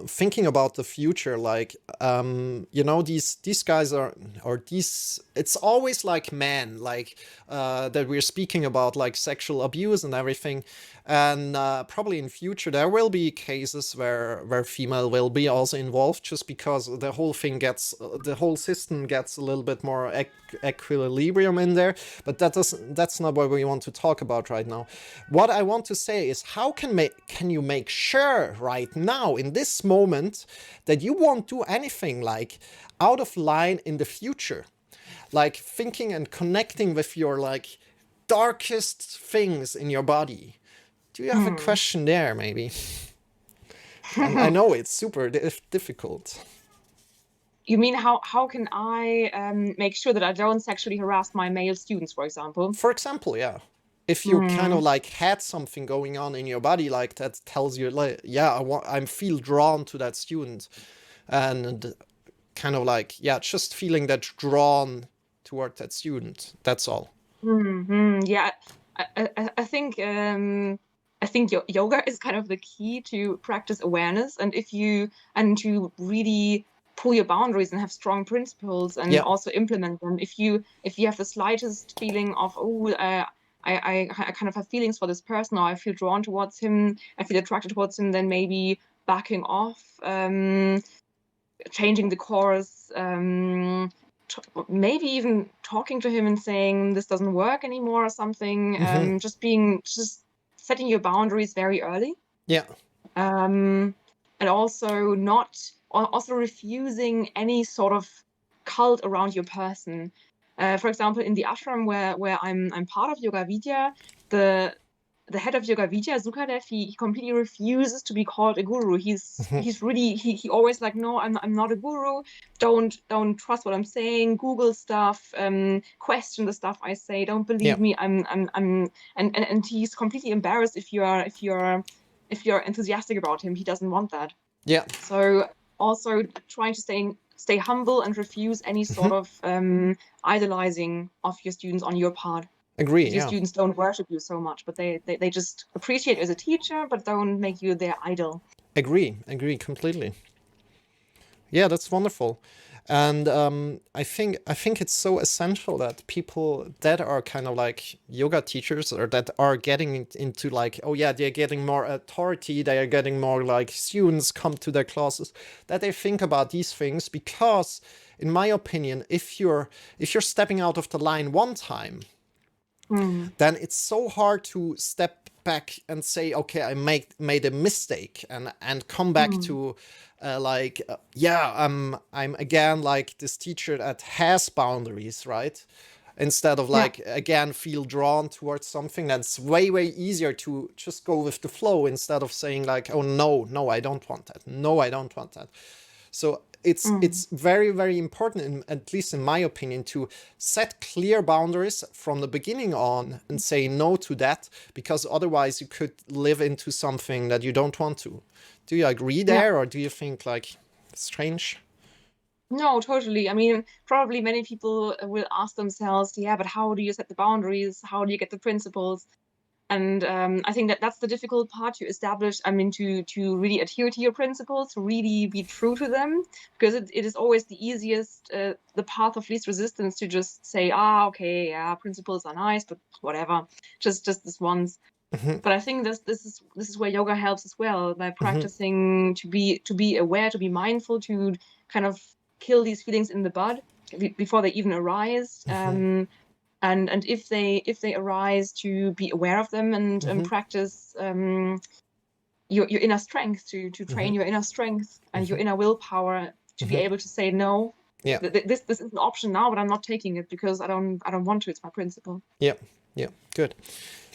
thinking about the future, like these guys are, or these, it's always like men, like that we're speaking about, like sexual abuse and everything. And probably in future there will be cases where female will be also involved, just because the whole thing gets, the whole system gets a little bit more equilibrium in there. But that's not what we want to talk about right now. What I want to say is, how can you make sure right now in this moment that you won't do anything like out of line in the future, like thinking and connecting with your like darkest things in your body? Do you have a Hmm. question there, maybe? I know it's super difficult. You mean how can I make sure that I don't sexually harass my male students, for example? For example, yeah, if you kind Hmm. of like had something going on in your body, like that tells you, like, yeah, I feel drawn to that student, and kind of like, yeah, just feeling that drawn toward that student, that's all. Hmm. Yeah, I think yoga is kind of the key to practice awareness, and to really pull your boundaries and have strong principles and Yeah. also implement them. If you have the slightest feeling of, oh, I kind of have feelings for this person, or I feel drawn towards him, I feel attracted towards him, then maybe backing off, changing the course, maybe even talking to him and saying this doesn't work anymore or something. Hmm. Just setting your boundaries very early, Yeah. and also refusing any sort of cult around your person. For example, in the ashram where I'm part of Yoga Vidya, the the head of Yoga Vidya, Sukadev, he completely refuses to be called a guru. He's really he always like, no, I'm not a guru. Don't trust what I'm saying. Google stuff. Question the stuff I say. Don't believe me. And he's completely embarrassed if you're enthusiastic about him. He doesn't want that. Yeah. So also trying to stay humble and refuse any sort of idolizing of your students on your part. Agree. Your students don't worship you so much, but they just appreciate you as a teacher, but don't make you their idol. Agree completely. Yeah, that's wonderful. And I think it's so essential that people that are kind of like yoga teachers, or that are getting into like, oh yeah, they're getting more authority, they are getting more like students come to their classes, that they think about these things. Because in my opinion, if you're stepping out of the line one time, then it's so hard to step back and say, okay, I made a mistake, and come back to I'm again like this teacher that has boundaries, right? Instead of like again feel drawn towards something. That's way easier to just go with the flow, instead of saying like, oh no, I don't want that. No, I don't want that. So it's very important, at least in my opinion, to set clear boundaries from the beginning on and say no to that, because otherwise you could live into something that you don't want to. Do you agree there, or do you think like it's strange? No, totally. I mean, probably many people will ask themselves, yeah, but how do you set the boundaries? How do you get the principles? And I think that's the difficult part to establish. I mean, to really adhere to your principles, to really be true to them, because it is always the easiest, the path of least resistance, to just say, okay, yeah, principles are nice, but whatever, just this once. But I think this is where yoga helps as well, by practicing to be aware, to be mindful, to kind of kill these feelings in the bud before they even arise. And if they arise, to be aware of them and practice your inner strength, to train your inner strength and your inner willpower to be able to say no. Yeah. This is an option now, but I'm not taking it because I don't want to. It's my principle. Yeah. Good.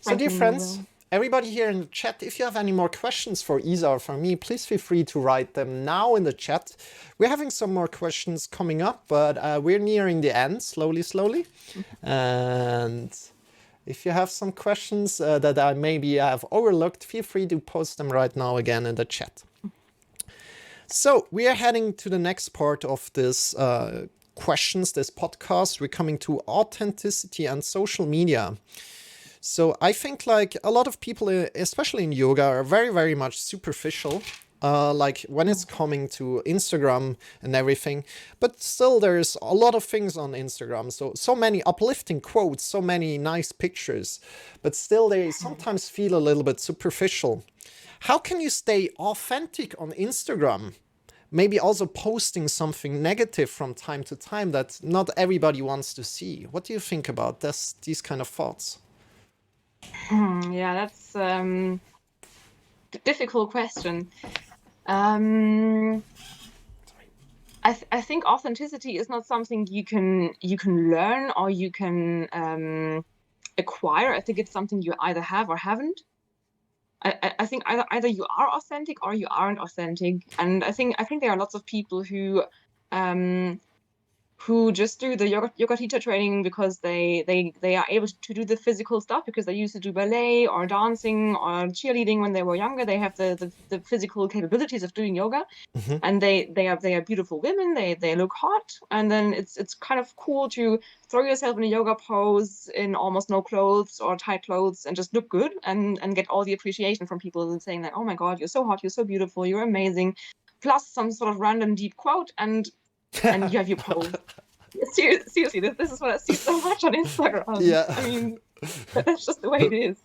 So dear friends, everybody here in the chat, if you have any more questions for Isa or for me, please feel free to write them now in the chat. We're having some more questions coming up, but we're nearing the end, slowly. And if you have some questions that I maybe have overlooked, feel free to post them right now again in the chat. So we are heading to the next part of this questions, this podcast. We're coming to authenticity and social media. So I think like a lot of people, especially in yoga, are very much superficial, like when it's coming to Instagram and everything. But still, there's a lot of things on Instagram. So many uplifting quotes, so many nice pictures, but still they sometimes feel a little bit superficial. How can you stay authentic on Instagram? Maybe also posting something negative from time to time that not everybody wants to see. What do you think about these kind of thoughts? Yeah, that's a difficult question. I think authenticity is not something you can learn or you can acquire. I think it's something you either have or haven't. I think either you are authentic or you aren't authentic, and I think there are lots of people who just do the yoga teacher training because they are able to do the physical stuff because they used to do ballet or dancing or cheerleading when they were younger. They have the physical capabilities of doing yoga, and they are beautiful women. They look hot, and then it's kind of cool to throw yourself in a yoga pose in almost no clothes or tight clothes and just look good and get all the appreciation from people and saying like, oh my God, you're so hot, you're so beautiful, you're amazing, plus some sort of random deep quote, and you have your pose. Seriously, this is what I see so much on Instagram. Yeah. I mean, that's just the way it is.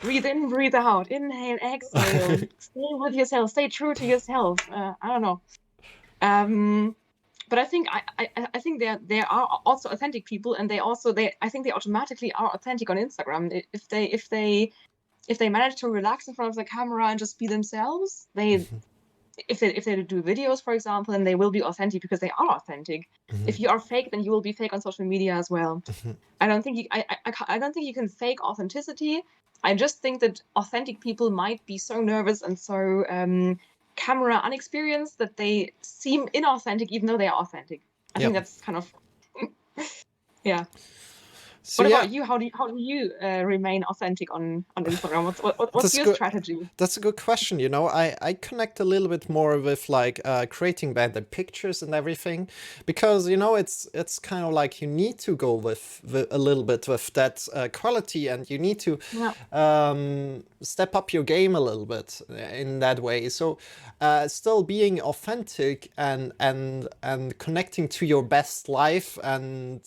Breathe in, breathe out. Inhale, exhale. Stay with yourself. Stay true to yourself. I don't know. But I think I think there are also authentic people, and I think they automatically are authentic on Instagram if they manage to relax in front of the camera and just be themselves. If they do videos, for example, then they will be authentic because they are authentic. If you are fake, then you will be fake on social media as well. I don't think you can fake authenticity. I just think that authentic people might be so nervous and so camera unexperienced that they seem inauthentic even though they are authentic. I Yeah. think that's kind of yeah. So What yeah, about you? How do you remain authentic on Instagram? What's that's your good. strategy? That's a good question. I connect a little bit more with like creating better pictures and everything, because it's kind of like you need to go with a little bit with that quality, and you need to Yeah. step up your game a little bit in that way. So still being authentic and connecting to your best life, and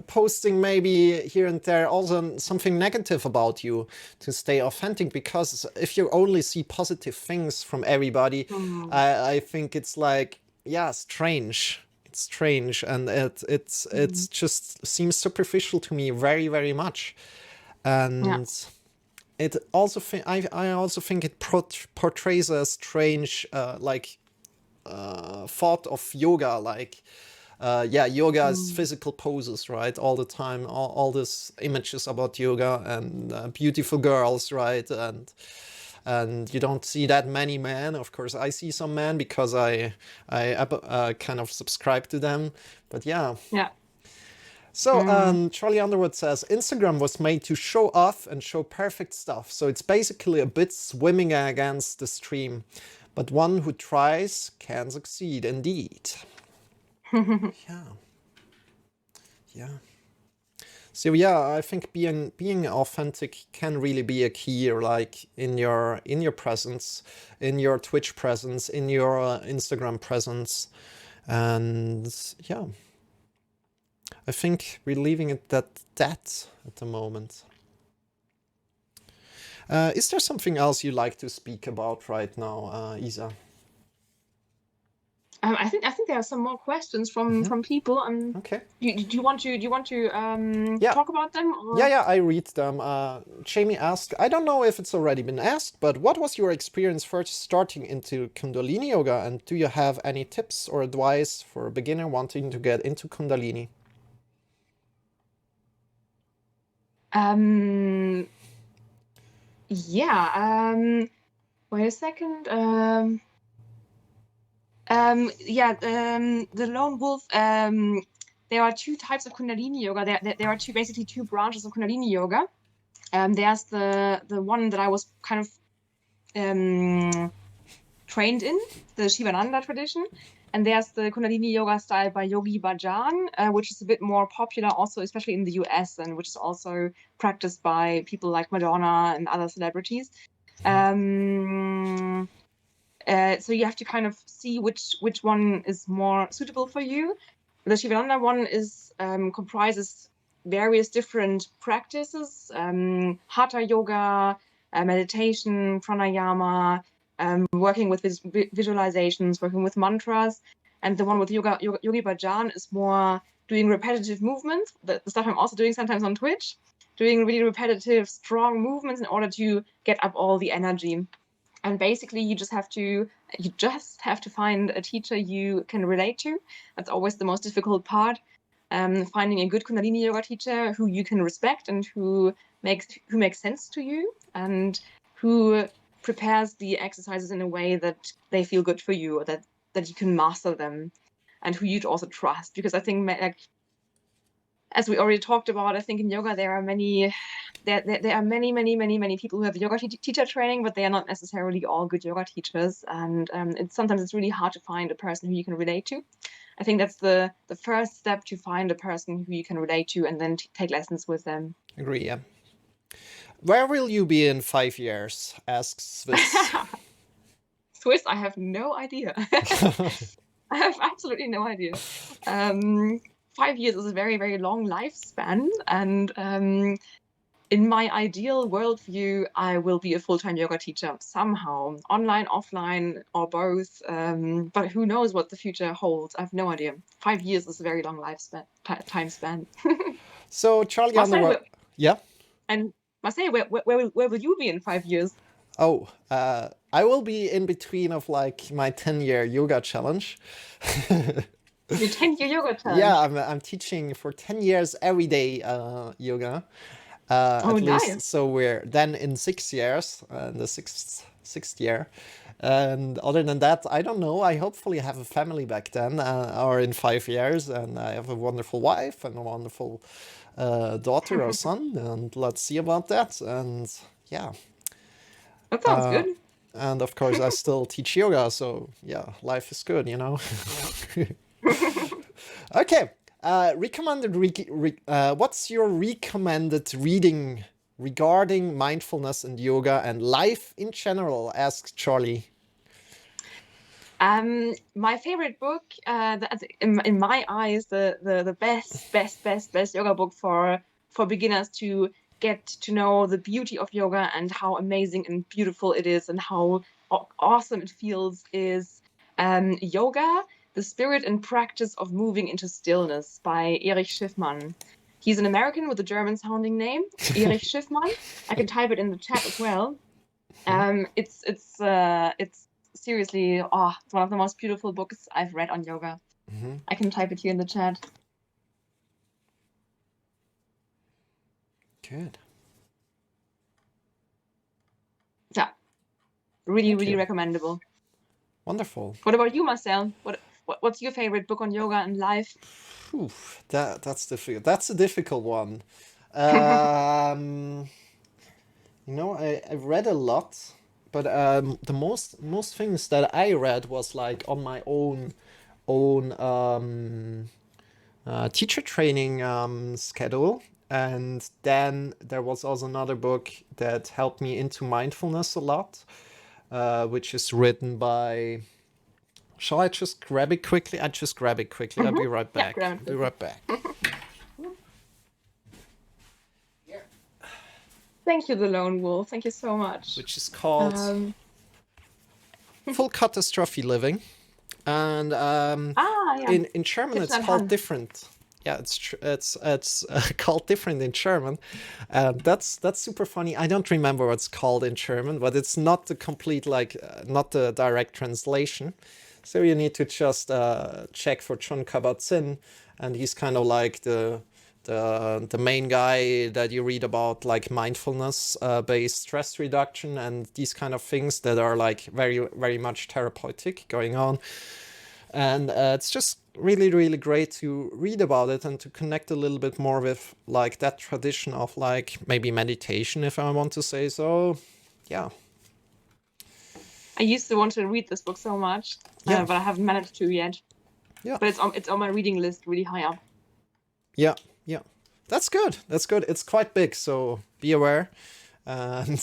posting maybe here and there also something negative about you to stay authentic, because if you only see positive things from everybody, Mm. I think it's like, yeah, strange. It's strange, and it's Mm. just seems superficial to me very, very much. Yeah. And it also I also think it portrays a strange thought of yoga, like yeah, yoga is Mm. physical poses, right? All the time, all these images about yoga and beautiful girls, right? And you don't see that many men. Of course, I see some men because I kind of subscribe to them. But yeah. Yeah. So Mm. Charlie Underwood says Instagram was made to show off and show perfect stuff. So it's basically a bit swimming against the stream. But one who tries can succeed indeed. Yeah. Yeah. So yeah, I think being authentic can really be a key, like in your presence, in your Twitch presence, in your Instagram presence, and yeah, I think we're leaving it at that at the moment. Is there something else you like to speak about right now, Isa? I think there are some more questions from people. Okay. Do you want to Yeah. talk about them Yeah, or? yeah, I read them. Jamie asked, I don't know if it's already been asked, but what was your experience first starting into Kundalini Yoga? And do you have any tips or advice for a beginner wanting to get into Kundalini? Um, yeah. Wait a second. Yeah. The lone wolf. There are two types of Kundalini yoga. There are basically two branches of Kundalini yoga. There's the one that I was kind of trained in, the Shivananda tradition. And there's the Kundalini yoga style by Yogi Bhajan, which is a bit more popular also, especially in the US, and which is also practiced by people like Madonna and other celebrities. So you have to kind of see which one is more suitable for you. The Shivananda one comprises various different practices, hatha yoga, meditation, pranayama, working with visualizations, working with mantras. And the one with Yogi Bhajan is more doing repetitive movements, the stuff I'm also doing sometimes on Twitch, doing really repetitive, strong movements in order to get up all the energy. And basically you just have to find a teacher you can relate to. That's always the most difficult part. Finding a good Kundalini yoga teacher who you can respect and who makes sense to you, and who prepares the exercises in a way that they feel good for you, or that you can master them, and who you'd also trust. Because I think, like, as we already talked about, I think in yoga there are many people who have yoga teacher training, but they are not necessarily all good yoga teachers. And sometimes it's really hard to find a person who you can relate to. I think that's the first step, to find a person who you can relate to and then take lessons with them. Agree, yeah. Where will you be in 5 years? Asks Swiss. Swiss, I have no idea. I have absolutely no idea. 5 years is a very, very long lifespan, and in my ideal worldview, I will be a full-time yoga teacher somehow, online, offline, or both. But who knows what the future holds? I have no idea. 5 years is a very long time span. So Charlie Marcel, Underwood, yeah. and Marcel, where will you be in 5 years? Oh, I will be in between of like my 10-year yoga challenge. Your 10-year yoga Yeah, challenge. I'm teaching for 10 years every day yoga. Oh, At least, nice. so we're then in 6 years, the sixth year. And other than that, I don't know. I hopefully have a family back then, or in 5 years, and I have a wonderful wife and a wonderful daughter or son, and let's see about that. And yeah, That sounds uh, good. and of course, I still teach yoga, so yeah, life is good, you know. Okay. What's your recommended reading regarding mindfulness and yoga and life in general? Asks Charlie. My favorite book, in my eyes, the best yoga book for beginners to get to know the beauty of yoga and how amazing and beautiful it is and how awesome it feels is Yoga, The Spirit and Practice of Moving into Stillness by Erich Schiffmann. He's an American with a German sounding name, Erich Schiffmann. I can type it in the chat as well. It's seriously, it's one of the most beautiful books I've read on yoga. Mm-hmm. I can type it here in the chat. Good. Yeah, really, Thank really you. recommendable. Wonderful. What about you, Marcel? What's your favorite book on yoga and life? Whew, that's difficult. That's a difficult one. Um, I've read a lot, but the most things that I read was like on my own teacher training schedule. And then there was also another book that helped me into mindfulness a lot, which is written by. Shall I just grab it quickly? I just grab it quickly. I'll be right Yeah, back. grab it Be right back. Thank you, the Lone Wolf. Thank you so much. Which is called Full Catastrophe Living. And yeah. in German Gibt's it's an called Hand. different. Yeah, it's called different in German. That's super funny. I don't remember what's called in German, but it's not the complete not the direct translation. So you need to just check for John Kabat-Zinn, and he's kind of like the main guy that you read about, like mindfulness based stress reduction and these kind of things that are like very very much therapeutic going on. And it's just really really great to read about it and to connect a little bit more with like that tradition of like maybe meditation, if I want to say so. Yeah. I used to want to read this book so much, Yeah. but I haven't managed to yet. Yeah. But it's on my reading list, really high up. Yeah. Yeah. That's good. That's good. It's quite big, so be aware. And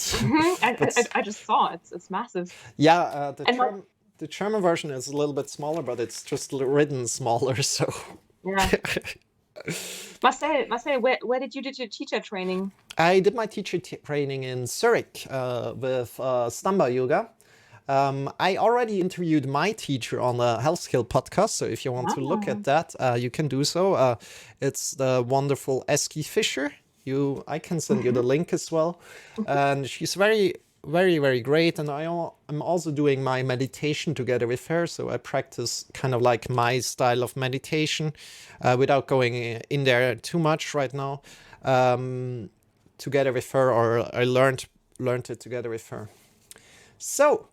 I just saw it. It's massive. yeah, And the German version is a little bit smaller, but it's just written smaller. So yeah. Marcel, where did you do your teacher training? I did my teacher training in Zurich with Stamba Yoga. I already interviewed my teacher on the Health Skill podcast, so if you want to look at that, you can do so. It's the wonderful Eski Fischer. I can send you the link as well. And she's very, very, very great. And I'm also doing my meditation together with her. So I practice kind of like my style of meditation without going in there too much right now. Together with her, or I learned it together with her. So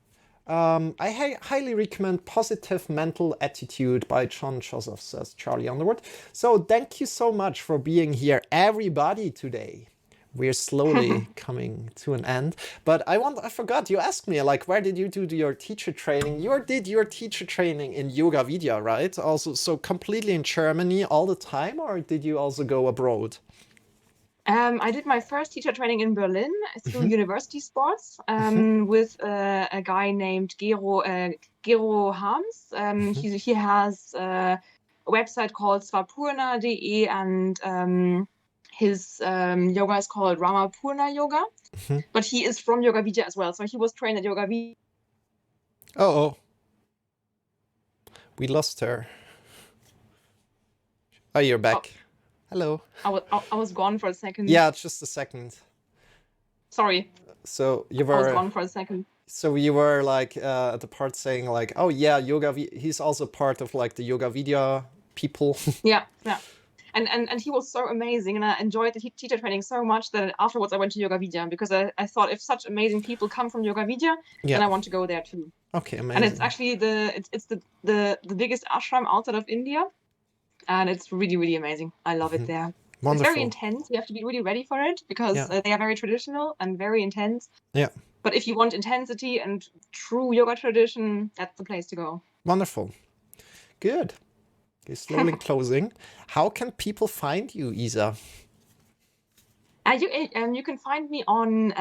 I highly recommend Positive Mental Attitude by John Joseph, says Charlie Underwood. So thank you so much for being here, everybody, today. We're slowly coming to an end. But I forgot, you asked me, like, where did you do your teacher training? You did your teacher training in Yoga Vidya, right? Also, so completely in Germany all the time, or did you also go abroad? I did my first teacher training in Berlin through University Sports with a guy named Gero Harms. He has a website called swapurna.de, and his yoga is called Ramapurna Yoga. But he is from Yoga Vidya as well, so he was trained at Yoga Vidya. Oh, we lost her. Oh, you're back. Hello. I was gone for a second. Yeah, just a second. Sorry. So I was gone for a second. So you were like at the part saying like, oh yeah, he's also part of like the Yoga Vidya people. Yeah. and he was so amazing, and I enjoyed the teacher training so much that afterwards I went to Yoga Vidya, because I thought if such amazing people come from Yoga Vidya, Yeah. then I want to go there too. Okay, And amazing. it's actually it's the biggest ashram outside of India, and it's really, really amazing. I love it there. It's very Wonderful. intense. You have to be really ready for it, because Yeah. they are very traditional and very intense. Yeah. But if you want intensity and true yoga tradition, that's the place to go. Wonderful. Good. Okay, slowly closing. How can people find you, Isa? You can find me on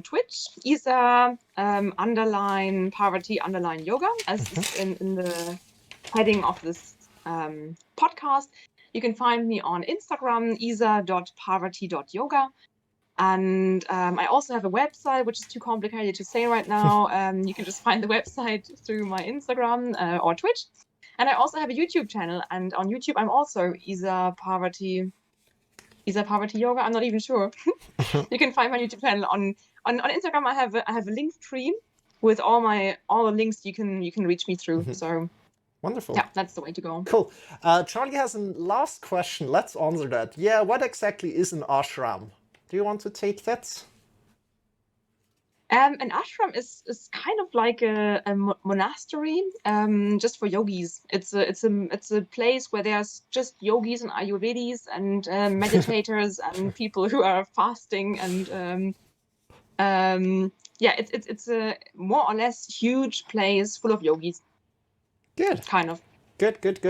Twitch, Isa _ Parvati _ yoga, as is in the heading of this podcast. You can find me on Instagram, isa.parvati.yoga. And I also have a website, which is too complicated to say right now. You can just find the website through my Instagram or Twitch. And I also have a YouTube channel. And on YouTube, I'm also Isa Parvati Yoga. I'm not even sure. You can find my YouTube channel on Instagram. I have a link tree with all the links you can reach me through. So Wonderful. yeah, that's the way to go. Cool. Charlie has a last question. Let's answer that. Yeah, what exactly is an ashram? Do you want to take that? An ashram is kind of like a monastery, just for yogis. It's a place where there's just yogis and Ayurvedis and meditators and people who are fasting, and yeah, it's a more or less huge place full of yogis. Good. Kind of. Good.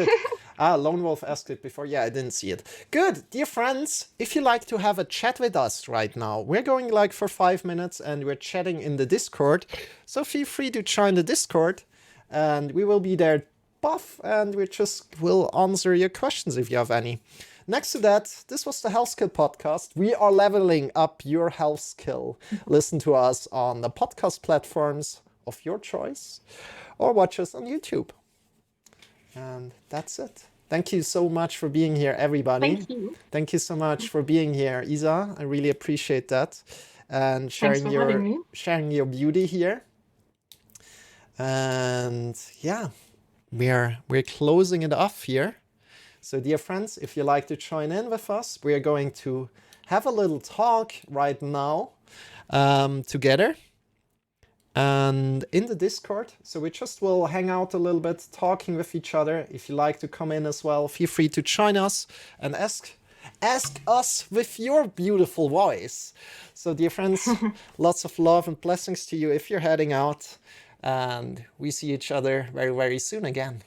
Lone Wolf asked it before. Yeah, I didn't see it. Good. Dear friends, if you like to have a chat with us right now, we're going like for 5 minutes and we're chatting in the Discord. So feel free to join the Discord and we will be there buff and we just will answer your questions if you have any. Next to that, this was the Health Skill Podcast. We are leveling up your health skill. Listen to us on the podcast platforms of your choice or watch us on YouTube. And that's it. Thank you so much for being here, everybody. Thank you. Thank you so much for being here, Isa. I really appreciate that. And sharing your beauty here. And yeah, we're closing it off here. So dear friends, if you like to join in with us, we are going to have a little talk right now together. And in the Discord, so we just will hang out a little bit, talking with each other. If you like to come in as well, feel free to join us and ask us with your beautiful voice. So dear friends, lots of love and blessings to you if you're heading out. And we see each other very, very soon again.